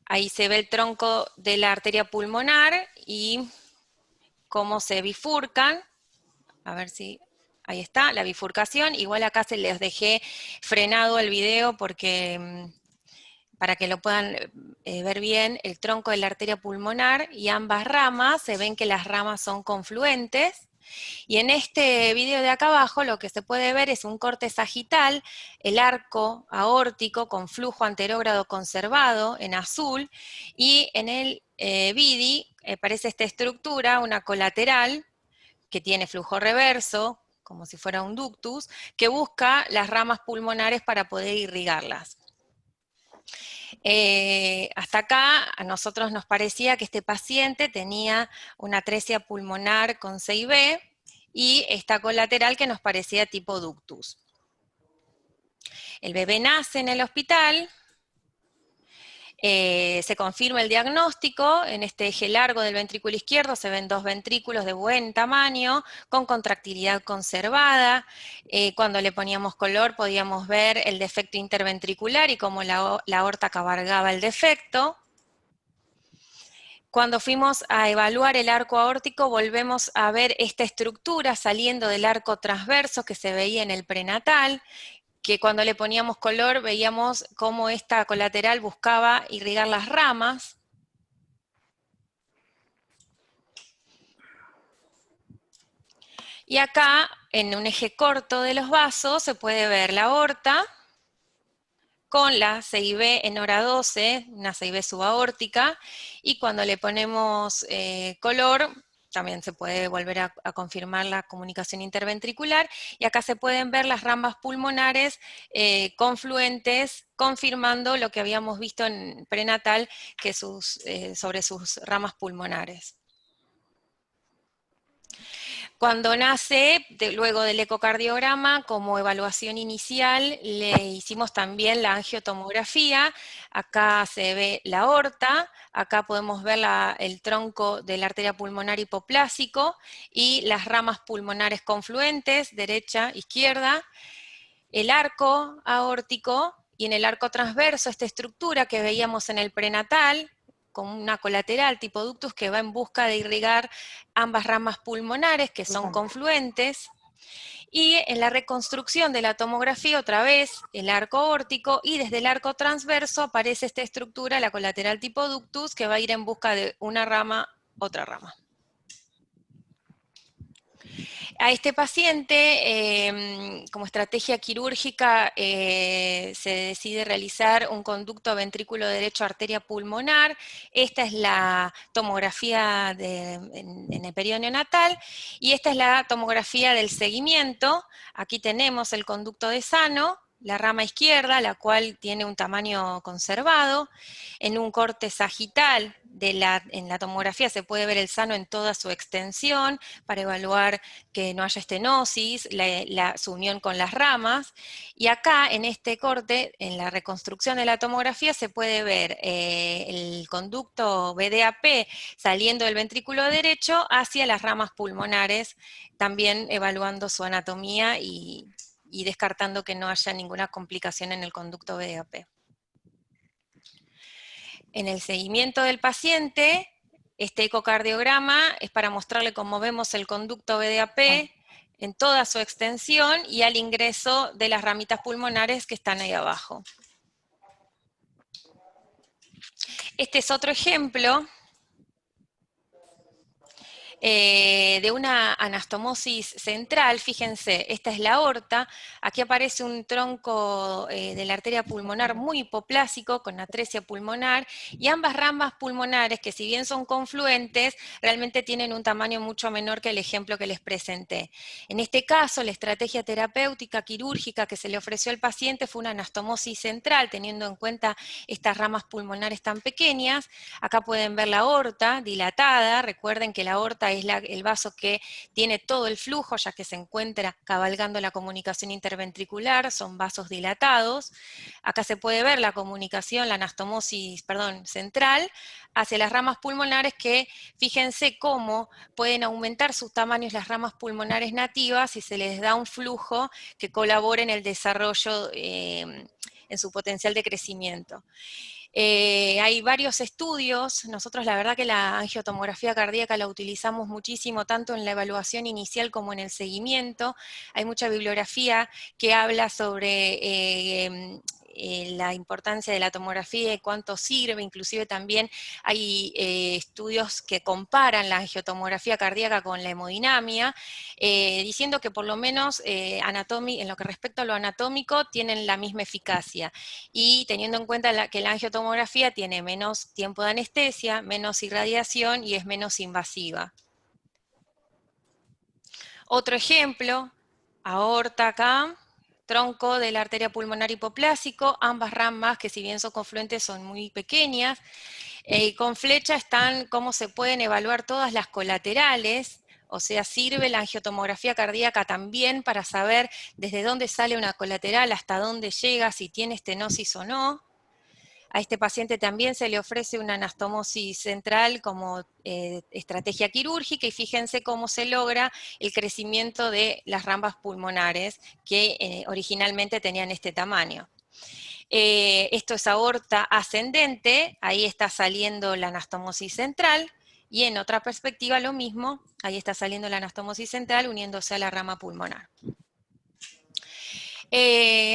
Ahí se ve el tronco de la arteria pulmonar y cómo se bifurcan. A ver si... Ahí está, la bifurcación. Igual acá se les dejé frenado el video porque para que lo puedan ver bien, el tronco de la arteria pulmonar y ambas ramas, se ven que las ramas son confluentes. Y en este video de acá abajo lo que se puede ver es un corte sagital, el arco aórtico con flujo anterógrado conservado en azul, y en el VIDI aparece esta estructura, una colateral, que tiene flujo reverso, como si fuera un ductus, que busca las ramas pulmonares para poder irrigarlas. Hasta acá a nosotros nos parecía que este paciente tenía una atresia pulmonar con CIB y esta colateral que nos parecía tipo ductus. El bebé nace en el hospital, se confirma el diagnóstico. En este eje largo del ventrículo izquierdo se ven 2 ventrículos de buen tamaño, con contractilidad conservada. Cuando le poníamos color podíamos ver el defecto interventricular y cómo la aorta cabalgaba el defecto. Cuando fuimos a evaluar el arco aórtico, volvemos a ver esta estructura saliendo del arco transverso que se veía en el prenatal, que cuando le poníamos color veíamos cómo esta colateral buscaba irrigar las ramas. Y acá, en un eje corto de los vasos, se puede ver la aorta con la CIB en hora 12, una CIB subaórtica, y cuando le ponemos color, también se puede volver a confirmar la comunicación interventricular, y acá se pueden ver las ramas pulmonares confluentes, confirmando lo que habíamos visto en prenatal, que sobre sus ramas pulmonares. Cuando nace, luego del ecocardiograma, como evaluación inicial, le hicimos también la angiotomografía. Acá se ve la aorta, acá podemos ver el tronco de la arteria pulmonar hipoplásico y las ramas pulmonares confluentes, derecha, izquierda, el arco aórtico, y en el arco transverso esta estructura que veíamos en el prenatal, con una colateral tipo ductus que va en busca de irrigar ambas ramas pulmonares que son confluentes. Y en la reconstrucción de la tomografía, otra vez, el arco aórtico, y desde el arco transverso aparece esta estructura, la colateral tipo ductus, que va a ir en busca de una rama, otra rama. A este paciente, como estrategia quirúrgica, se decide realizar un conducto ventrículo derecho arteria pulmonar. Esta es la tomografía en el periodo neonatal, y esta es la tomografía del seguimiento. Aquí tenemos el conducto de sano, la rama izquierda, la cual tiene un tamaño conservado. En un corte sagital en la tomografía se puede ver el sano en toda su extensión para evaluar que no haya estenosis, su unión con las ramas. Y acá, en este corte, en la reconstrucción de la tomografía, se puede ver el conducto BDAP saliendo del ventrículo derecho hacia las ramas pulmonares, también evaluando su anatomía y descartando que no haya ninguna complicación en el conducto BDAP. En el seguimiento del paciente, Este ecocardiograma es para mostrarle cómo vemos el conducto VDAP en toda su extensión y al ingreso de las ramitas pulmonares que están ahí abajo. Este es otro ejemplo de una anastomosis central. Fíjense, esta es la aorta, aquí aparece un tronco de la arteria pulmonar muy hipoplásico con atresia pulmonar, y ambas ramas pulmonares, que si bien son confluentes, realmente tienen un tamaño mucho menor que el ejemplo que les presenté. En este caso, la estrategia terapéutica quirúrgica que se le ofreció al paciente fue una anastomosis central, teniendo en cuenta estas ramas pulmonares tan pequeñas. Acá pueden ver la aorta dilatada. Recuerden que la aorta es el vaso que tiene todo el flujo, ya que se encuentra cabalgando la comunicación interventricular, son vasos dilatados. Acá se puede ver la comunicación, la anastomosis, central, hacia las ramas pulmonares, que fíjense cómo pueden aumentar sus tamaños las ramas pulmonares nativas si se les da un flujo que colabore en el desarrollo, en su potencial de crecimiento. Hay varios estudios. Nosotros la verdad que la angiotomografía cardíaca la utilizamos muchísimo, tanto en la evaluación inicial como en el seguimiento. Hay mucha bibliografía que habla sobre la importancia de la tomografía y cuánto sirve. Inclusive también hay estudios que comparan la angiotomografía cardíaca con la hemodinamia, diciendo que por lo menos en lo que respecta a lo anatómico tienen la misma eficacia, y teniendo en cuenta que la angiotomografía tiene menos tiempo de anestesia, menos irradiación y es menos invasiva. Otro ejemplo, aorta acá, tronco de la arteria pulmonar hipoplásico, ambas ramas que si bien son confluentes son muy pequeñas. Con flecha están cómo se pueden evaluar todas las colaterales, o sea, sirve la angiotomografía cardíaca también para saber desde dónde sale una colateral, hasta dónde llega, si tiene estenosis o no. A este paciente también se le ofrece una anastomosis central como estrategia quirúrgica, y fíjense cómo se logra el crecimiento de las ramas pulmonares que originalmente tenían este tamaño. Esto es aorta ascendente, ahí está saliendo la anastomosis central, y en otra perspectiva lo mismo, ahí está saliendo la anastomosis central uniéndose a la rama pulmonar.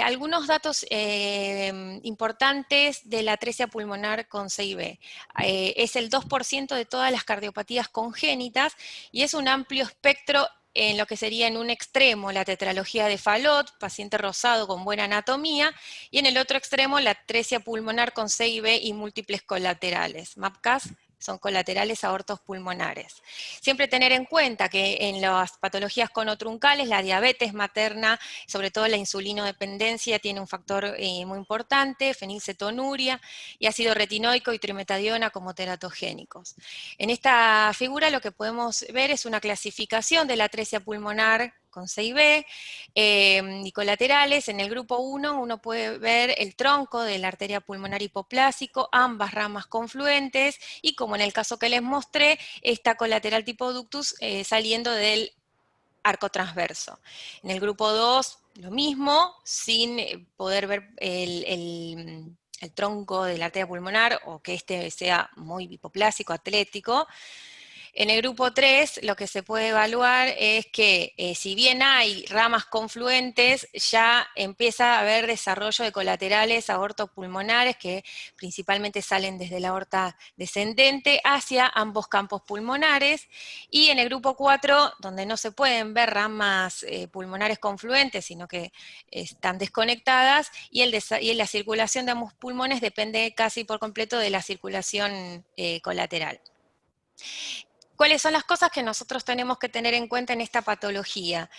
Algunos datos importantes de la atresia pulmonar con CIB. Es el 2% de todas las cardiopatías congénitas, y es un amplio espectro en lo que sería en un extremo la tetralogía de Fallot, paciente rosado con buena anatomía, y en el otro extremo la atresia pulmonar con CIB y múltiples colaterales. MAPCAS son colaterales aortos pulmonares. Siempre tener en cuenta que en las patologías conotruncales, la diabetes materna, sobre todo la insulinodependencia, tiene un factor muy importante, fenilcetonuria, y ácido retinoico y trimetadiona como teratogénicos. En esta figura lo que podemos ver es una clasificación de la atresia pulmonar con CIB y colaterales. En el grupo 1 uno puede ver el tronco de la arteria pulmonar hipoplásico, ambas ramas confluentes, y como en el caso que les mostré, esta colateral tipo ductus saliendo del arco transverso. En el grupo 2 lo mismo, sin poder ver el tronco de la arteria pulmonar, o que este sea muy hipoplásico, atlético. En el grupo 3 lo que se puede evaluar es que si bien hay ramas confluentes, ya empieza a haber desarrollo de colaterales aortopulmonares que principalmente salen desde la aorta descendente hacia ambos campos pulmonares. Y en el grupo 4, donde no se pueden ver ramas pulmonares confluentes, sino que están desconectadas, y la circulación de ambos pulmones depende casi por completo de la circulación colateral. ¿Cuáles son las cosas que nosotros tenemos que tener en cuenta en esta patología?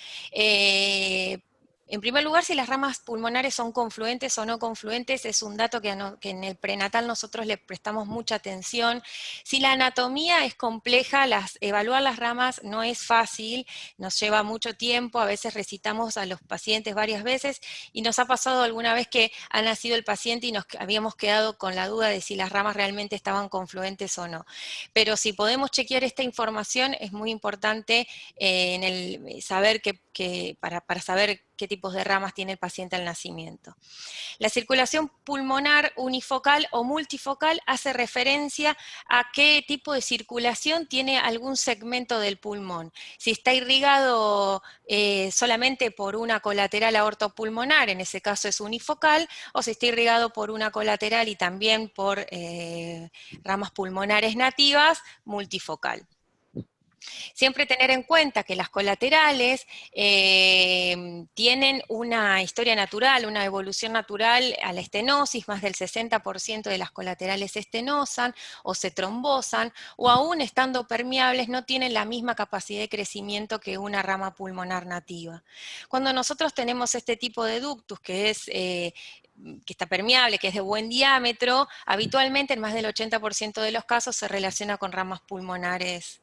En primer lugar, si las ramas pulmonares son confluentes o no confluentes, es un dato que en el prenatal nosotros le prestamos mucha atención. Si la anatomía es compleja, evaluar las ramas no es fácil, nos lleva mucho tiempo, a veces recitamos a los pacientes varias veces, y nos ha pasado alguna vez que ha nacido el paciente y nos habíamos quedado con la duda de si las ramas realmente estaban confluentes o no. Pero si podemos chequear esta información, es muy importante saber para saber qué tipos de ramas tiene el paciente al nacimiento. La circulación pulmonar unifocal o multifocal hace referencia a qué tipo de circulación tiene algún segmento del pulmón. Si está irrigado solamente por una colateral aortopulmonar, en ese caso es unifocal, o si está irrigado por una colateral y también por ramas pulmonares nativas, multifocal. Siempre tener en cuenta que las colaterales tienen una historia natural, una evolución natural a la estenosis, más del 60% de las colaterales se estenosan o se trombosan, o aún estando permeables no tienen la misma capacidad de crecimiento que una rama pulmonar nativa. Cuando nosotros tenemos este tipo de ductus, que está permeable, que es de buen diámetro, habitualmente en más del 80% de los casos se relaciona con ramas pulmonares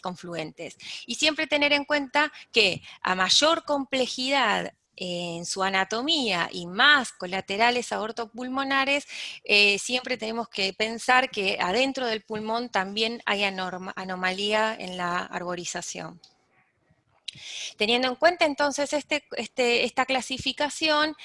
confluentes. Y siempre tener en cuenta que a mayor complejidad en su anatomía y más colaterales aortopulmonares, siempre tenemos que pensar que adentro del pulmón también hay anomalía en la arborización. Teniendo en cuenta entonces esta clasificación,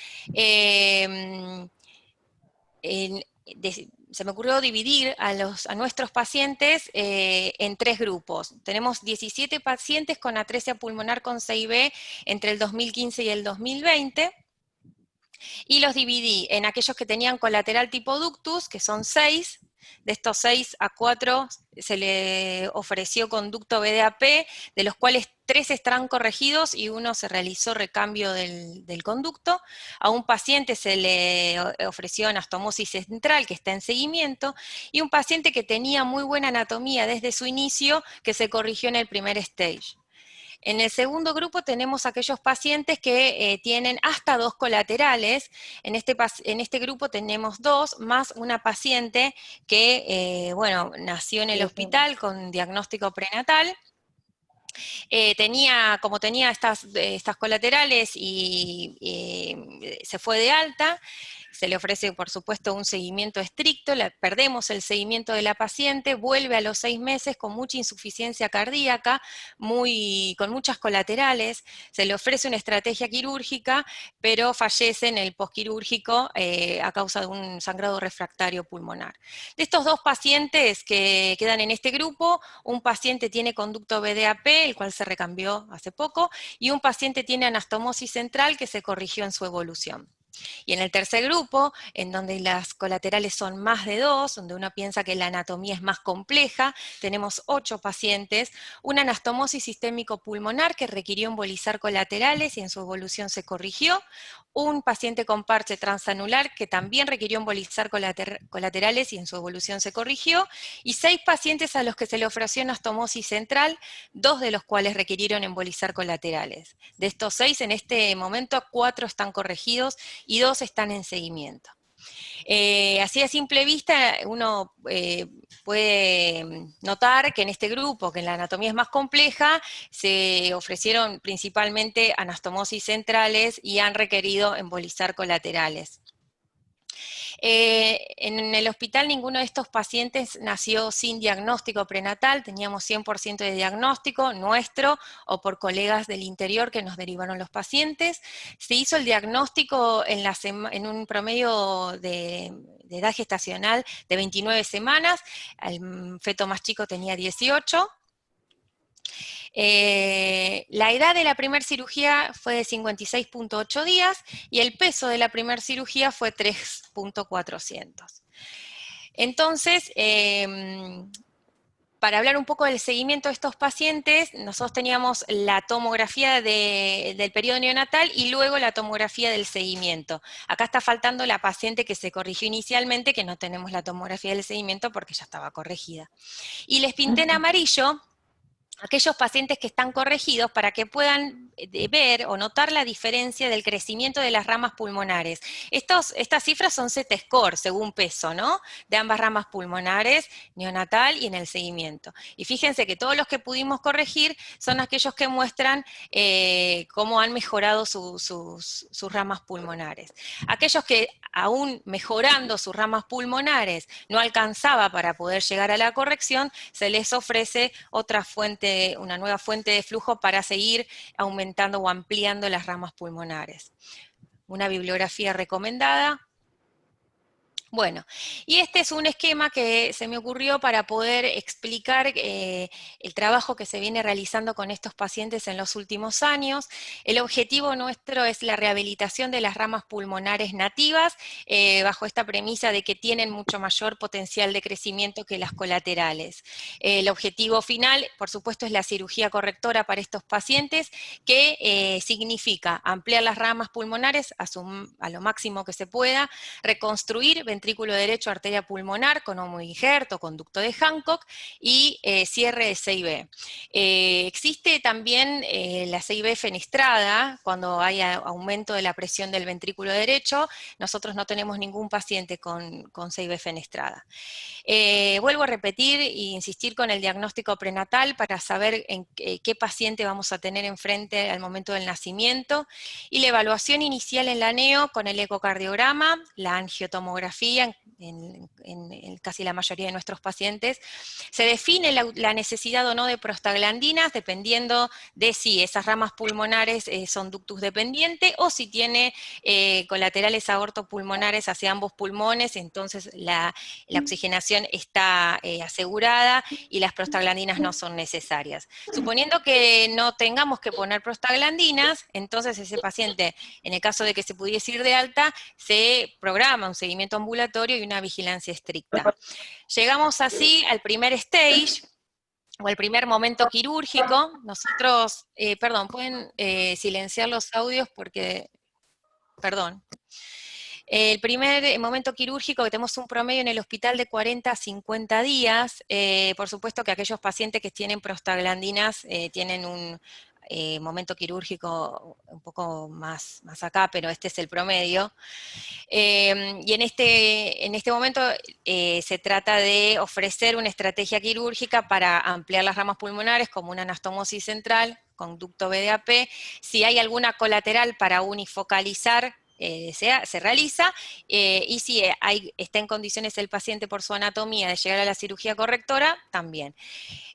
se me ocurrió dividir a nuestros pacientes en 3 grupos. Tenemos 17 pacientes con atresia pulmonar con CIB entre el 2015 y el 2020, y los dividí en aquellos que tenían colateral tipo ductus, que son 6. De estos 6 a 4 se le ofreció conducto BDAP, de los cuales 3 estarán corregidos y 1 se realizó recambio del conducto. A un paciente se le ofreció anastomosis central, que está en seguimiento, y un paciente que tenía muy buena anatomía desde su inicio, que se corrigió en el primer stage. En el segundo grupo tenemos aquellos pacientes que tienen hasta 2 colaterales. En este grupo tenemos 2, más una paciente que, nació en el hospital con diagnóstico prenatal. Como tenía estas colaterales y se fue de alta, se le ofrece, por supuesto, un seguimiento estricto, perdemos el seguimiento de la paciente, vuelve a los 6 meses con mucha insuficiencia cardíaca, con muchas colaterales, se le ofrece una estrategia quirúrgica, pero fallece en el posquirúrgico a causa de un sangrado refractario pulmonar. De estos 2 pacientes que quedan en este grupo, un paciente tiene conducto BDAP, el cual se recambió hace poco, y un paciente tiene anastomosis central que se corrigió en su evolución. Y en el tercer grupo, en donde las colaterales son más de 2, donde uno piensa que la anatomía es más compleja, tenemos 8 pacientes, una anastomosis sistémico pulmonar que requirió embolizar colaterales y en su evolución se corrigió, un paciente con parche transanular que también requirió embolizar colaterales y en su evolución se corrigió, y 6 pacientes a los que se le ofreció anastomosis central, 2 de los cuales requirieron embolizar colaterales. De estos 6, en este momento 4 están corregidos y 2 están en seguimiento. Así a simple vista uno puede notar que en este grupo, que en la anatomía es más compleja, se ofrecieron principalmente anastomosis centrales y han requerido embolizar colaterales. En el hospital ninguno de estos pacientes nació sin diagnóstico prenatal, teníamos 100% de diagnóstico nuestro o por colegas del interior que nos derivaron los pacientes. Se hizo el diagnóstico en un promedio de edad gestacional de 29 semanas, el feto más chico tenía 18. La edad de la primera cirugía fue de 56.8 días y el peso de la primera cirugía fue 3.400. Entonces, para hablar un poco del seguimiento de estos pacientes, nosotros teníamos la tomografía del periodo neonatal y luego la tomografía del seguimiento. Acá está faltando la paciente que se corrigió inicialmente, que no tenemos la tomografía del seguimiento porque ya estaba corregida. Y les pinté en amarillo aquellos pacientes que están corregidos para que puedan ver o notar la diferencia del crecimiento de las ramas pulmonares. Estas cifras son Z-score según peso, ¿no? De ambas ramas pulmonares, neonatal y en el seguimiento. Y fíjense que todos los que pudimos corregir son aquellos que muestran cómo han mejorado sus ramas pulmonares. Aquellos que aún mejorando sus ramas pulmonares no alcanzaba para poder llegar a la corrección, se les ofrece otra fuente una nueva fuente de flujo para seguir aumentando o ampliando las ramas pulmonares. Una bibliografía recomendada. Bueno, y este es un esquema que se me ocurrió para poder explicar el trabajo que se viene realizando con estos pacientes en los últimos años. El objetivo nuestro es la rehabilitación de las ramas pulmonares nativas, bajo esta premisa de que tienen mucho mayor potencial de crecimiento que las colaterales. El objetivo final, por supuesto, es la cirugía correctora para estos pacientes, que significa ampliar las ramas pulmonares a lo máximo que se pueda, reconstruir ventrículo derecho, arteria pulmonar con homoinjerto, conducto de Hancock y cierre de CIB. Existe también la CIB fenestrada, cuando hay aumento de la presión del ventrículo derecho. Nosotros no tenemos ningún paciente con CIB fenestrada. Vuelvo a repetir e insistir con el diagnóstico prenatal para saber en qué paciente vamos a tener enfrente al momento del nacimiento, y la evaluación inicial en la NEO con el ecocardiograma, la angiotomografía, en casi la mayoría de nuestros pacientes. Se define la necesidad o no de prostaglandinas dependiendo de si esas ramas pulmonares son ductus dependiente o si tiene colaterales aortopulmonares hacia ambos pulmones, entonces la oxigenación está asegurada y las prostaglandinas no son necesarias. Suponiendo que no tengamos que poner prostaglandinas, entonces ese paciente, en el caso de que se pudiese ir de alta, se programa un seguimiento ambulatorio y una vigilancia estricta. Llegamos así al primer stage, o el primer momento quirúrgico. Nosotros, perdón, pueden silenciar los audios porque, perdón. El primer momento quirúrgico, que tenemos un promedio en el hospital de 40 a 50 días, por supuesto que aquellos pacientes que tienen prostaglandinas tienen un momento quirúrgico un poco más acá, pero este es el promedio. Y en este momento se trata de ofrecer una estrategia quirúrgica para ampliar las ramas pulmonares, como una anastomosis central, conducto BDAP. Si hay alguna colateral para unifocalizar, se realiza, y si está en condiciones el paciente por su anatomía de llegar a la cirugía correctora, también.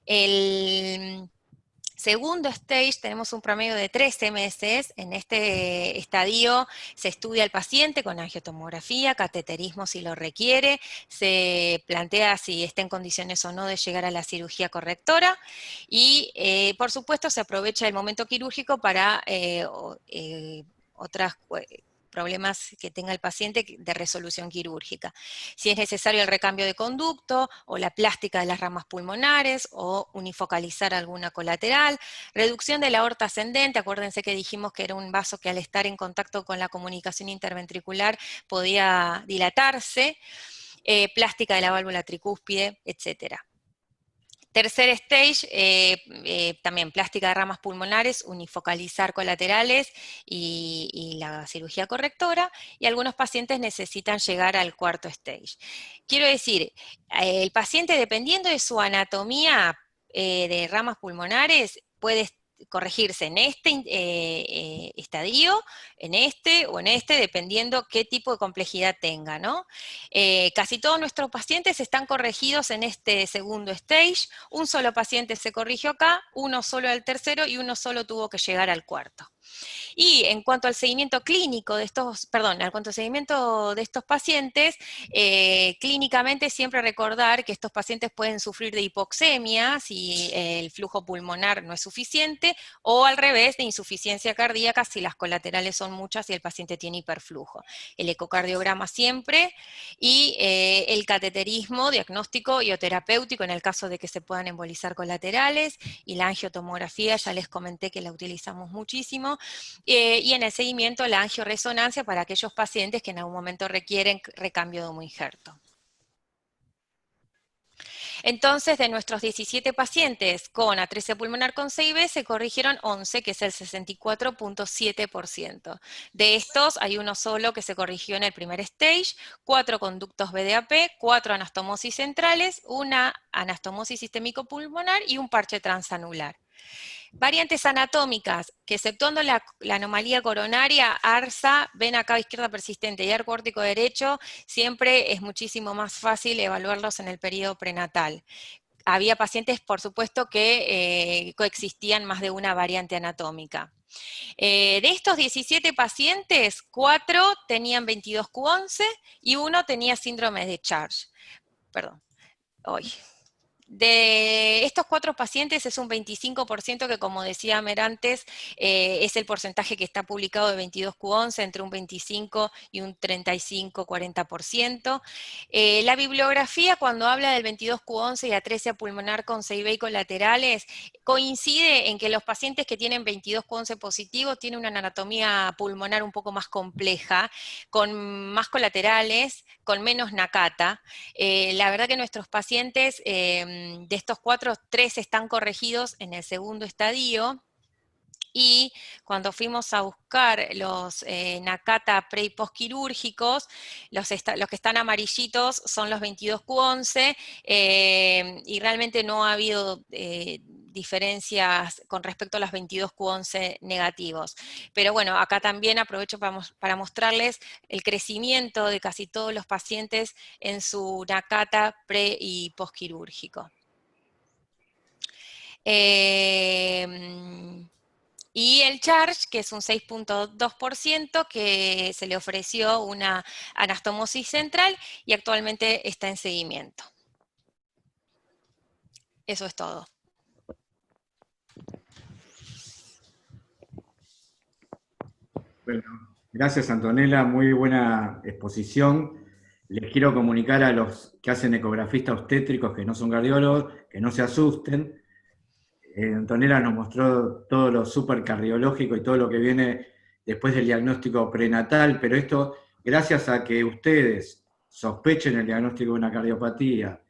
El segundo stage tenemos un promedio de 13 meses. En este estadio se estudia al paciente con angiotomografía, cateterismo si lo requiere, se plantea si está en condiciones o no de llegar a la cirugía correctora, y por supuesto se aprovecha el momento quirúrgico para otras problemas que tenga el paciente de resolución quirúrgica. Si es necesario el recambio de conducto, o la plástica de las ramas pulmonares, o unifocalizar alguna colateral, reducción de la aorta ascendente. Acuérdense que dijimos que era un vaso que al estar en contacto con la comunicación interventricular podía dilatarse, plástica de la válvula tricúspide, etc. Tercer stage, también plástica de ramas pulmonares, unifocalizar colaterales y la cirugía correctora, y algunos pacientes necesitan llegar al cuarto stage. Quiero decir, el paciente, dependiendo de su anatomía de ramas pulmonares, puede corregirse en este estadio, en este o en este, dependiendo qué tipo de complejidad tenga, ¿no? Casi todos nuestros pacientes están corregidos en este segundo stage. Un solo paciente se corrigió acá, uno solo al tercero y uno solo tuvo que llegar al cuarto. Y en cuanto al seguimiento clínico de estos, pacientes, clínicamente siempre recordar que estos pacientes pueden sufrir de hipoxemia si el flujo pulmonar no es suficiente, o al revés, de insuficiencia cardíaca si las colaterales son muchas y el paciente tiene hiperflujo. El ecocardiograma siempre, y el cateterismo diagnóstico y o terapéutico en el caso de que se puedan embolizar colaterales, y la angiotomografía, ya les comenté que la utilizamos muchísimo, y en el seguimiento la angioresonancia para aquellos pacientes que en algún momento requieren recambio de homoinjerto. Entonces, de nuestros 17 pacientes con atresia pulmonar con CIB, se corrigieron 11, que es el 64.7%. De estos, hay uno solo que se corrigió en el primer stage, 4 conductos BDAP, 4 anastomosis centrales, una anastomosis sistémico pulmonar y un parche transanular. Variantes anatómicas, que exceptuando la anomalía coronaria, ARSA, vena cava izquierda persistente y arco aórtico derecho, siempre es muchísimo más fácil evaluarlos en el periodo prenatal. había pacientes, por supuesto, que coexistían más de una variante anatómica. De estos 17 pacientes, 4 tenían 22q11 y 1 tenía síndrome de Charge. Perdón, hoy. De estos 4 pacientes es un 25% que, como decía Mer antes, es el porcentaje que está publicado de 22q11, entre un 25 y un 35-40%. La bibliografía, cuando habla del 22q11 y atresia pulmonar con CIB y colaterales, coincide en que los pacientes que tienen 22q11 positivo tienen una anatomía pulmonar un poco más compleja, con más colaterales, con menos NACATA. La verdad que nuestros pacientes, de estos 4, 3 están corregidos en el segundo estadio, y cuando fuimos a buscar los NACATA pre y postquirúrgicos, los que están amarillitos son los 22q11, y realmente no ha habido diferencias con respecto a los 22q11 negativos. Pero bueno, acá también aprovecho para mostrarles el crecimiento de casi todos los pacientes en su NACATA pre y postquirúrgico. Y el Charge, que es un 6.2%, que se le ofreció una anastomosis central y actualmente está en seguimiento. Eso es todo. Bueno, gracias Antonella, muy buena exposición. Les quiero comunicar a los que hacen ecografistas obstétricos que no son cardiólogos, que no se asusten. Antonella nos mostró todo lo supercardiológico y todo lo que viene después del diagnóstico prenatal, pero esto, gracias a que ustedes sospechen el diagnóstico de una cardiopatía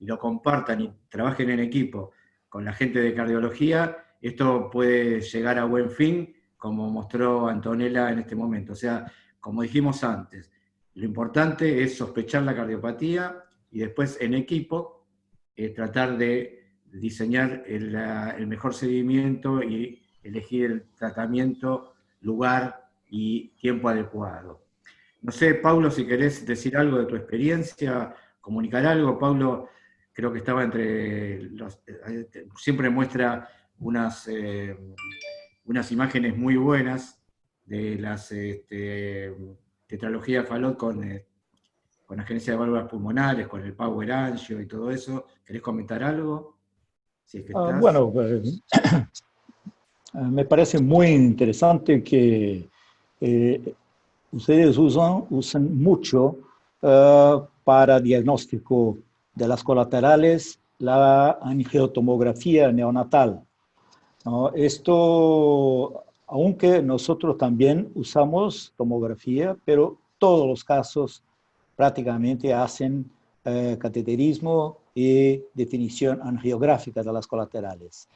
y lo compartan y trabajen en equipo con la gente de cardiología, esto puede llegar a buen fin, como mostró Antonella en este momento. O sea, como dijimos antes, lo importante es sospechar la cardiopatía y después en equipo tratar de diseñar el mejor seguimiento y elegir el tratamiento, lugar y tiempo adecuado. No sé, Paulo, si querés decir algo de tu experiencia, comunicar algo. Paulo creo que estaba entre los... siempre muestra unas imágenes muy buenas de las tetralogía de Fallot con agencia de válvulas pulmonares, con el Power Angio y todo eso. ¿Querés comentar algo? Si es que estás. Bueno, me parece muy interesante que ustedes usan mucho para diagnóstico de las colaterales la angiotomografía neonatal, ¿no? Esto, aunque nosotros también usamos tomografía, pero todos los casos prácticamente hacen cateterismo y definición angiográfica de las colaterales.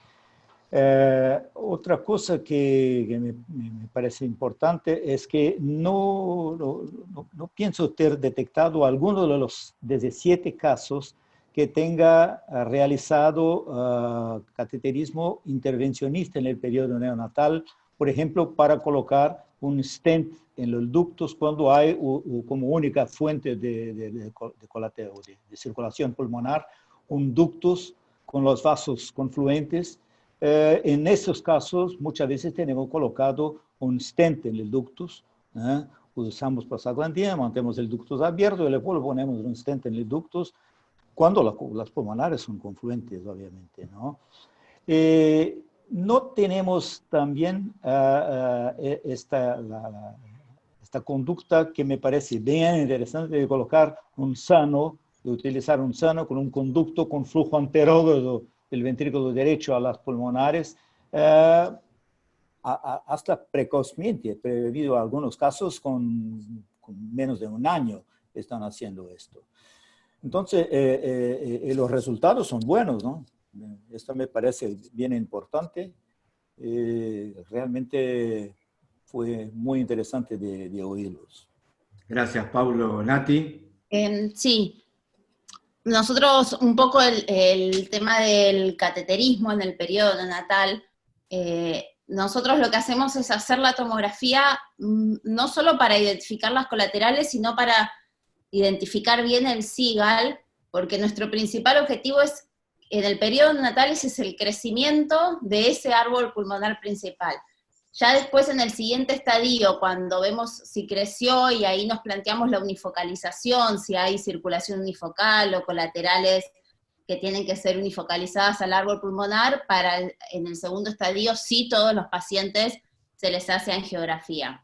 Otra cosa que me parece importante es que no pienso ter detectado alguno de los 17 casos que tenga realizado cateterismo intervencionista en el periodo neonatal, por ejemplo, para colocar un stent en los ductos cuando hay como única fuente de circulación pulmonar un ductus con los vasos confluentes. En esos casos muchas veces tenemos colocado un stent en el ductus, usamos prostaglandina, mantenemos el ductus abierto y luego ponemos un stent en el ductus cuando las pulmonares son confluentes, obviamente, ¿no? No tenemos también esta conducta que me parece bien interesante de colocar un sano, de utilizar un sano con un conducto con flujo anterógrado del ventrículo derecho a las pulmonares, hasta precozmente, debido a algunos casos con menos de un año están haciendo esto. Entonces, los resultados son buenos, ¿no? Esto me parece bien importante. Realmente fue muy interesante de oírlos. Gracias, Paulo. Nati. Sí. Nosotros un poco el tema del cateterismo en el periodo neonatal, nosotros lo que hacemos es hacer la tomografía no solo para identificar las colaterales, sino para identificar bien el SIGAL, porque nuestro principal objetivo es en el periodo neonatal ese es el crecimiento de ese árbol pulmonar principal. Ya después en el siguiente estadio, cuando vemos si creció y ahí nos planteamos la unifocalización, si hay circulación unifocal o colaterales que tienen que ser unifocalizadas al árbol pulmonar, en el segundo estadio sí todos los pacientes se les hace angiografía.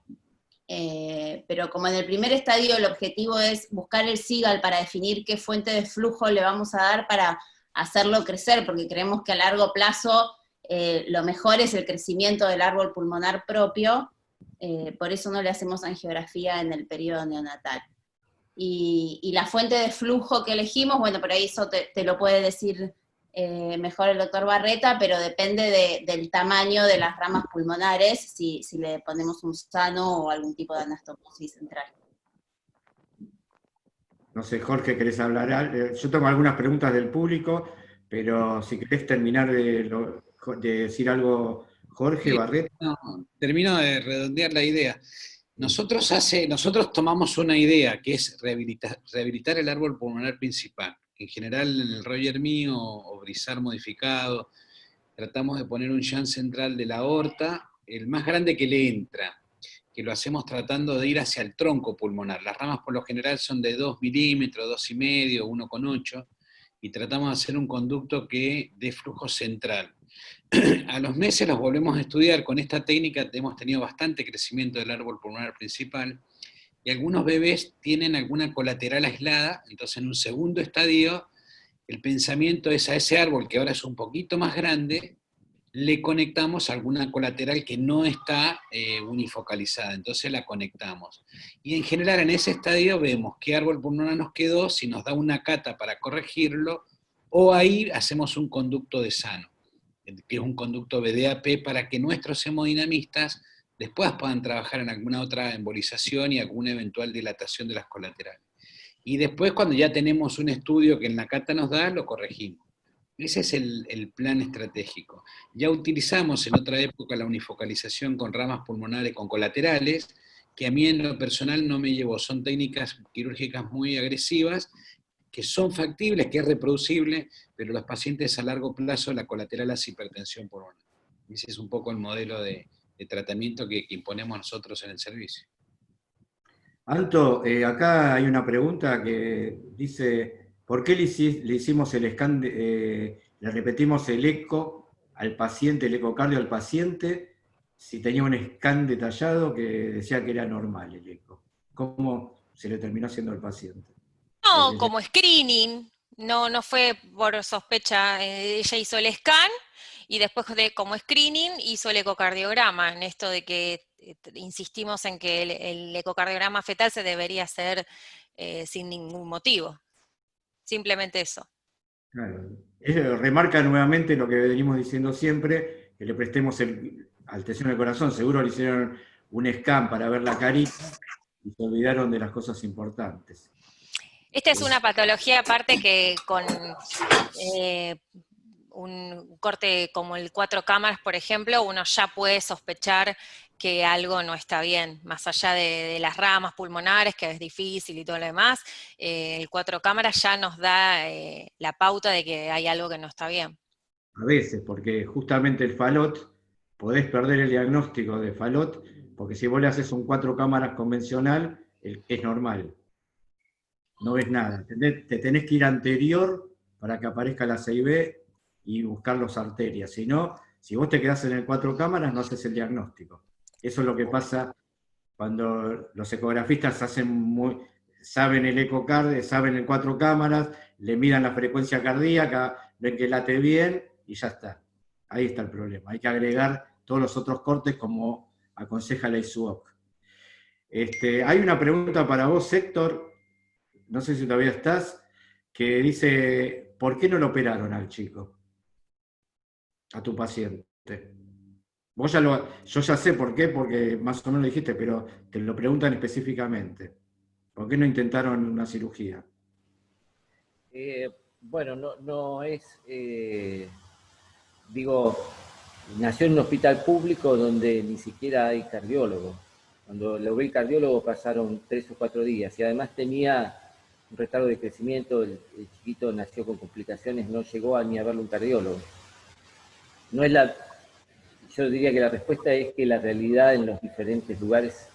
Pero como en el primer estadio el objetivo es buscar el SIGAL para definir qué fuente de flujo le vamos a dar para hacerlo crecer, porque creemos que a largo plazo lo mejor es el crecimiento del árbol pulmonar propio, por eso no le hacemos angiografía en el periodo neonatal. Y la fuente de flujo que elegimos, bueno, por ahí eso te lo puede decir mejor el doctor Barreta, pero depende del tamaño de las ramas pulmonares, si le ponemos un sano o algún tipo de anastomosis central. No sé, Jorge, ¿querés hablar? Yo tengo algunas preguntas del público, pero si querés terminar de decir algo, Jorge, Sí, Barreta. no, termino de redondear la idea. Nosotros tomamos una idea, que es rehabilitar el árbol pulmonar principal. En general, en el Roger mío, o Brizar modificado, tratamos de poner un shunt central de la aorta, el más grande que le entra, que lo hacemos tratando de ir hacia el tronco pulmonar. Las ramas por lo general son de 2 milímetros, 2,5, 1,8, y tratamos de hacer un conducto que dé flujo central. A los meses los volvemos a estudiar. Con esta técnica hemos tenido bastante crecimiento del árbol pulmonar principal, y algunos bebés tienen alguna colateral aislada, entonces en un segundo estadio el pensamiento es a ese árbol, que ahora es un poquito más grande, le conectamos alguna colateral que no está unifocalizada, entonces la conectamos. Y en general en ese estadio vemos qué árbol pulmonar nos quedó, si nos da una cata para corregirlo, o ahí hacemos un conducto de sano, que es un conducto BDAP, para que nuestros hemodinamistas después puedan trabajar en alguna otra embolización y alguna eventual dilatación de las colaterales. Y después, cuando ya tenemos un estudio que en la cata nos da, lo corregimos. Ese es el plan estratégico. Ya utilizamos en otra época la unifocalización con ramas pulmonares con colaterales, que a mí en lo personal no me llevó. Son técnicas quirúrgicas muy agresivas, que son factibles, que es reproducible, pero los pacientes a largo plazo la colateral hace hipertensión pulmonar. Ese es un poco el modelo de tratamiento que imponemos nosotros en el servicio. Anto, acá hay una pregunta que dice, ¿por qué le hicimos el scan, le repetimos el eco al paciente, el ecocardio al paciente, si tenía un scan detallado que decía que era normal el eco? ¿Cómo se le terminó haciendo al paciente? No, como screening, no fue por sospecha, ella hizo el scan y después como screening hizo el ecocardiograma, en esto de que insistimos en que el ecocardiograma fetal se debería hacer sin ningún motivo, simplemente eso. Claro. Remarca nuevamente lo que venimos diciendo siempre, que le prestemos atención al corazón. Seguro le hicieron un scan para ver la carita y se olvidaron de las cosas importantes. Esta es una patología aparte que con un corte como el 4 cámaras, por ejemplo, uno ya puede sospechar que algo no está bien, más allá de las ramas pulmonares, que es difícil y todo lo demás, el 4 cámaras ya nos da la pauta de que hay algo que no está bien. A veces, porque justamente el Falot, podés perder el diagnóstico de Falot, porque si vos le haces un 4 cámaras convencional, es normal. No ves nada. Te tenés que ir anterior para que aparezca la 6B y buscar las arterias. Si no, si vos te quedás en el 4 cámaras, no haces el diagnóstico. Eso es lo que pasa cuando los ecografistas saben el ecocardio, saben el 4 cámaras, le midan la frecuencia cardíaca, ven que late bien y ya está. Ahí está el problema. Hay que agregar todos los otros cortes como aconseja la ISUOC. Hay una pregunta para vos, Héctor, no sé si todavía estás, que dice, ¿por qué no lo operaron al chico? A tu paciente. Yo ya sé por qué, porque más o menos lo dijiste, pero te lo preguntan específicamente. ¿Por qué no intentaron una cirugía? Bueno, no es... nació en un hospital público donde ni siquiera hay cardiólogo. Cuando lo ve el cardiólogo pasaron 3 o 4 días y además tenía un retardo de crecimiento, el chiquito nació con complicaciones, no llegó ni a verlo un cardiólogo. No es yo diría que la respuesta es que la realidad en los diferentes lugares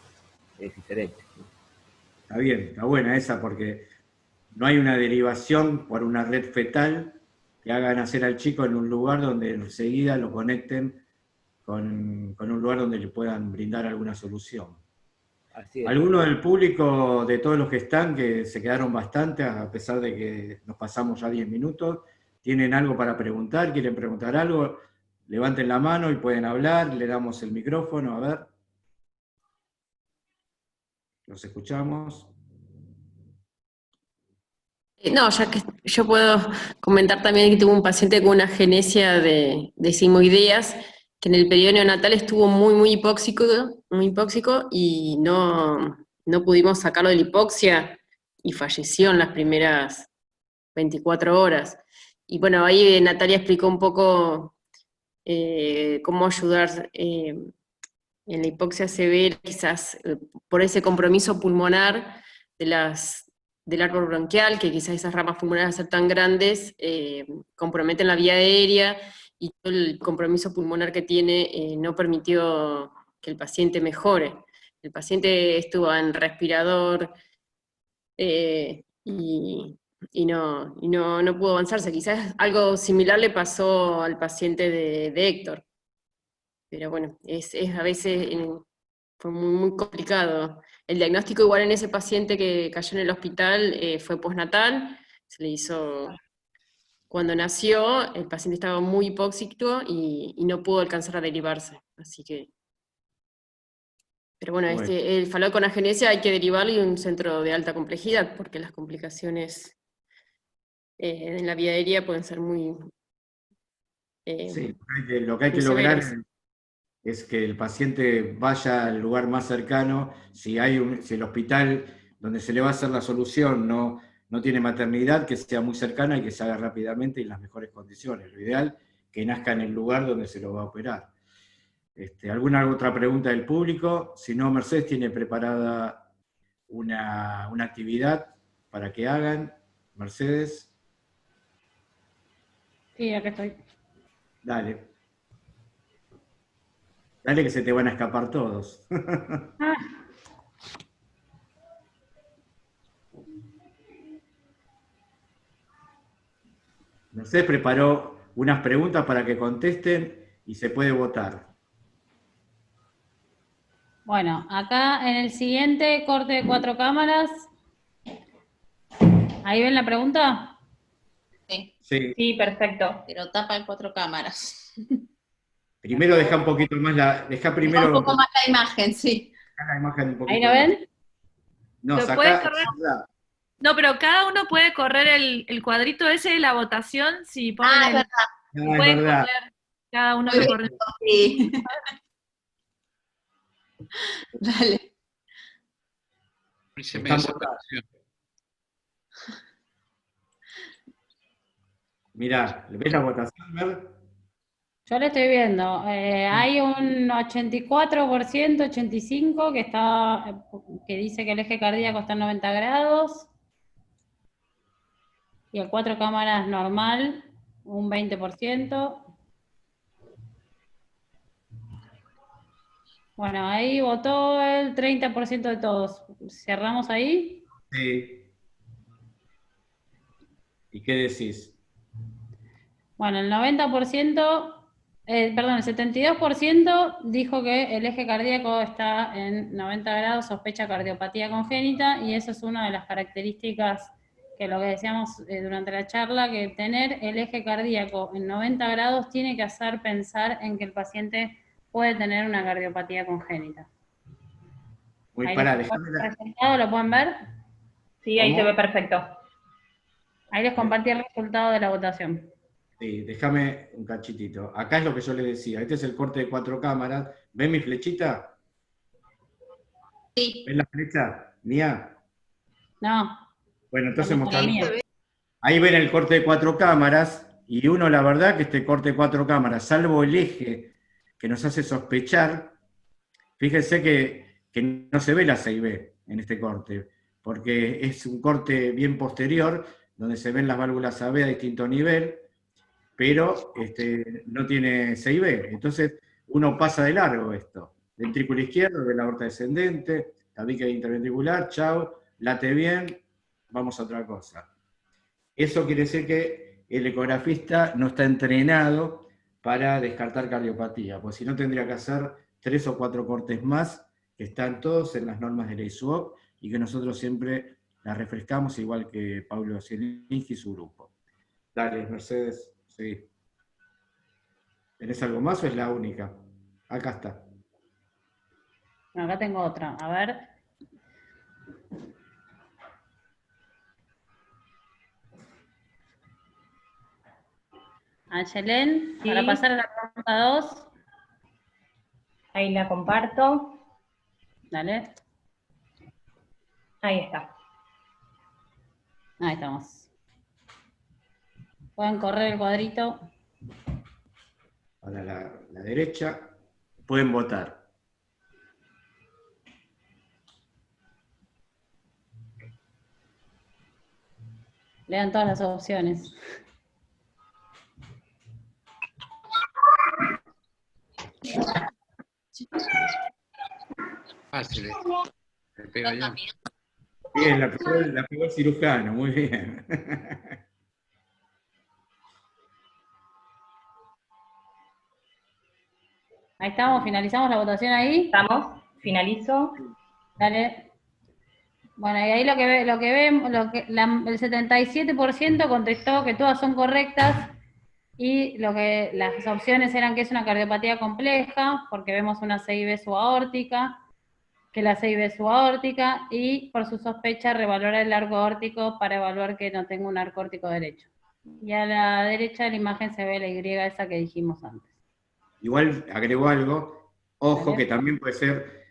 es diferente. Está bien, está buena esa, porque no hay una derivación por una red fetal que haga nacer al chico en un lugar donde enseguida lo conecten con un lugar donde le puedan brindar alguna solución. Así es. ¿Alguno del público, de todos los que están, que se quedaron bastante, a pesar de que nos pasamos ya 10 minutos, tienen algo para preguntar, quieren preguntar algo? Levanten la mano y pueden hablar, le damos el micrófono, a ver. Los escuchamos. No, ya que yo puedo comentar también que tuve un paciente con una agenesia de sigmoideas, que en el periodo neonatal estuvo muy hipóxico y no pudimos sacarlo de la hipoxia y falleció en las primeras 24 horas. Y bueno, ahí Natalia explicó un poco cómo ayudar en la hipoxia severa, quizás por ese compromiso pulmonar del árbol bronquial, que quizás esas ramas pulmonares al ser tan grandes comprometen la vía aérea, y todo el compromiso pulmonar que tiene no permitió que el paciente mejore. El paciente estuvo en respirador y no pudo avanzarse. Quizás algo similar le pasó al paciente de Héctor. Pero bueno, es a veces fue muy complicado. El diagnóstico igual en ese paciente que cayó en el hospital fue postnatal, se le hizo cuando nació, el paciente estaba muy hipóxico y no pudo alcanzar a derivarse, así que... Pero bueno, el falot con agenesia hay que derivarlo y un centro de alta complejidad, porque las complicaciones en la vía aérea pueden ser muy... Sí, lo que hay que lograr es que el paciente vaya al lugar más cercano. Si el hospital donde se le va a hacer la solución no tiene maternidad, que sea muy cercana y que se haga rápidamente y en las mejores condiciones. Lo ideal, que nazca en el lugar donde se lo va a operar. ¿Alguna otra pregunta del público? Si no, Mercedes tiene preparada una actividad para que hagan. Mercedes. Sí, acá estoy. Dale. Dale que se te van a escapar todos. Mercedes preparó unas preguntas para que contesten y se puede votar. Bueno, acá en el siguiente corte de 4 cámaras. ¿Ahí ven la pregunta? Sí. Sí, perfecto. Pero tapa en 4 cámaras. Primero deja un poquito más Deja un poco más la imagen, sí. La imagen un poquito ¿Ahí lo ven? No, ¿Lo saca, puedes correr? No, pero cada uno puede correr el cuadrito ese de la votación, si ponen es verdad. No, pueden es verdad. correr, cada uno Muy lo bien, corre. sí. Dale. Se me desapareció. Mirá, ¿ves la votación, Mer? Yo lo estoy viendo. Hay un 84%, 85% que dice que el eje cardíaco está en 90 grados. Y el 4 cámaras normal, un 20%. Bueno, ahí votó el 30% de todos. ¿Cerramos ahí? Sí. ¿Y qué decís? Bueno, el 90%, el 72% dijo que el eje cardíaco está en 90 grados, sospecha cardiopatía congénita, y eso es una de las características que lo que decíamos durante la charla, que tener el eje cardíaco en 90 grados tiene que hacer pensar en que el paciente puede tener una cardiopatía congénita. Muy pará, déjame ¿El resultado lo pueden ver? Sí, ahí se ve perfecto. Ahí les compartí el resultado de la votación. Sí, déjame un cachitito. Acá es lo que yo les decía. Este es el corte de 4 cámaras. ¿Ven mi flechita? Sí. ¿Ven la flecha mía? No. Bueno, entonces mostramos. mía. Ahí ven el corte de 4 cámaras, y uno, la verdad, que este corte de 4 cámaras, salvo el eje que nos hace sospechar, fíjense que no se ve la 6B en este corte. porque es un corte bien posterior, donde se ven las válvulas AB a distinto nivel, pero no tiene 6B. Entonces, uno pasa de largo esto. Ventrículo izquierdo, ve la aorta descendente, tabique interventricular, chau, late bien, vamos a otra cosa. Eso quiere decir que el ecografista no está entrenado para descartar cardiopatía, pues si no tendría que hacer 3 o 4 cortes más, que están todos en las normas de la ISUOC, y que nosotros siempre las refrescamos, igual que Pablo Zielinski y su grupo. Dale, Mercedes, sí. ¿Tenés algo más o es la única? Acá está. No, acá tengo otra, a ver. Ayelen, Sí. para pasar a la pregunta 2. Ahí la comparto. Dale, Ahí está. ahí estamos. Pueden correr el cuadrito. Para la derecha, pueden votar. Lean todas las opciones. Fácil. Me pego yo. Bien, la pegó el cirujano, muy bien. Ahí estamos, finalizamos la votación ahí. Estamos, finalizo. Dale. Bueno, y ahí el 77% contestó que todas son correctas, y las opciones eran que es una cardiopatía compleja, porque vemos una CIB subaórtica, que la CIB es subaórtica, y por su sospecha revalorar el arco aórtico para evaluar que no tenga un arco aórtico derecho. Y a la derecha de la imagen se ve la Y esa que dijimos antes. Igual agregó algo, ojo, ¿Vale? que también puede ser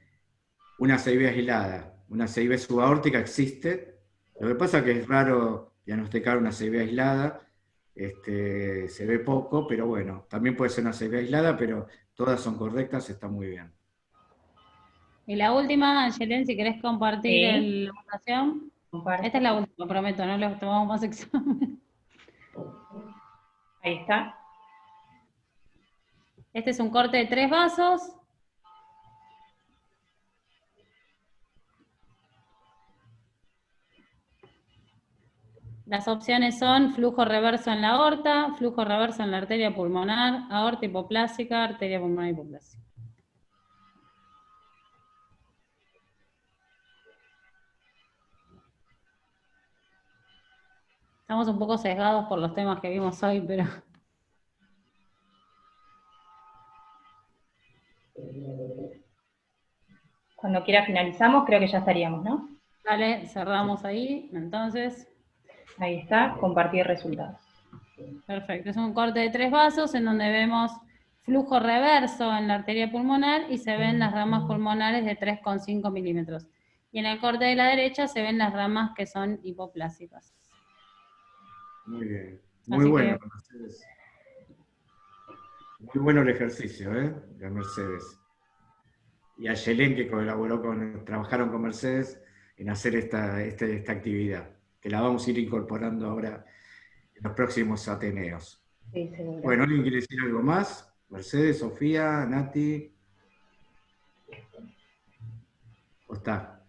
una CIB aislada. Una CIB subaórtica existe. Lo que pasa es que es raro diagnosticar una CIB aislada, se ve poco, pero bueno, también puede ser una CIB aislada, pero todas son correctas, está muy bien. Y la última, Ayelen, si querés compartir Sí. la votación. Comparto. Esta es la última, prometo, no les tomamos más examen. Ahí está. Este es un corte de 3 vasos. Las opciones son flujo reverso en la aorta, flujo reverso en la arteria pulmonar, aorta hipoplásica, arteria pulmonar hipoplásica. Estamos un poco sesgados por los temas que vimos hoy, pero... Cuando quiera finalizamos, creo que ya estaríamos, ¿no? Dale, cerramos ahí, entonces. Ahí está, compartir resultados. Perfecto, es un corte de 3 vasos en donde vemos flujo reverso en la arteria pulmonar y se ven las ramas pulmonares de 3,5 milímetros. Y en el corte de la derecha se ven las ramas que son hipoplásicas. Muy bien. Muy Así bueno, que- Mercedes. Muy bueno el ejercicio, de Mercedes. Y a Yelén, que trabajaron con Mercedes en hacer esta actividad, que la vamos a ir incorporando ahora en los próximos Ateneos. Sí, seguro. Bueno, ¿alguien quiere decir algo más? Mercedes, Sofía, Nati. ¿O está?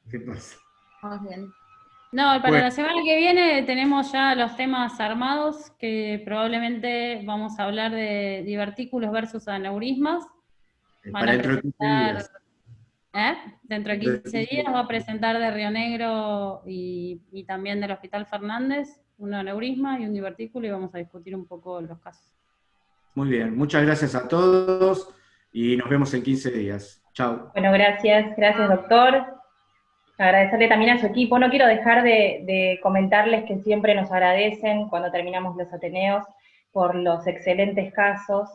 ¿Qué pasa? Vamos bien. No, para Bueno. la semana que viene tenemos ya los temas armados, que probablemente vamos a hablar de divertículos versus aneurismas. Van Para a dentro de 15 presentar, días. dentro de 15 días va a presentar de Río Negro y también del Hospital Fernández un aneurisma y un divertículo, y vamos a discutir un poco los casos. Muy bien, muchas gracias a todos y nos vemos en 15 días. Chao. Bueno, gracias doctor. Agradecerle también a su equipo. No quiero dejar de comentarles que siempre nos agradecen cuando terminamos los Ateneos por los excelentes casos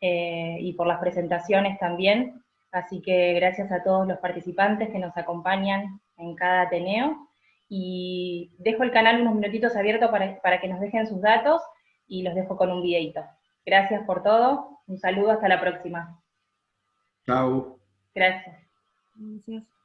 y por las presentaciones también. Así que gracias a todos los participantes que nos acompañan en cada Ateneo. Y dejo el canal unos minutitos abiertos para que nos dejen sus datos y los dejo con un videito. Gracias por todo. Un saludo, hasta la próxima. Chao. Gracias. Gracias.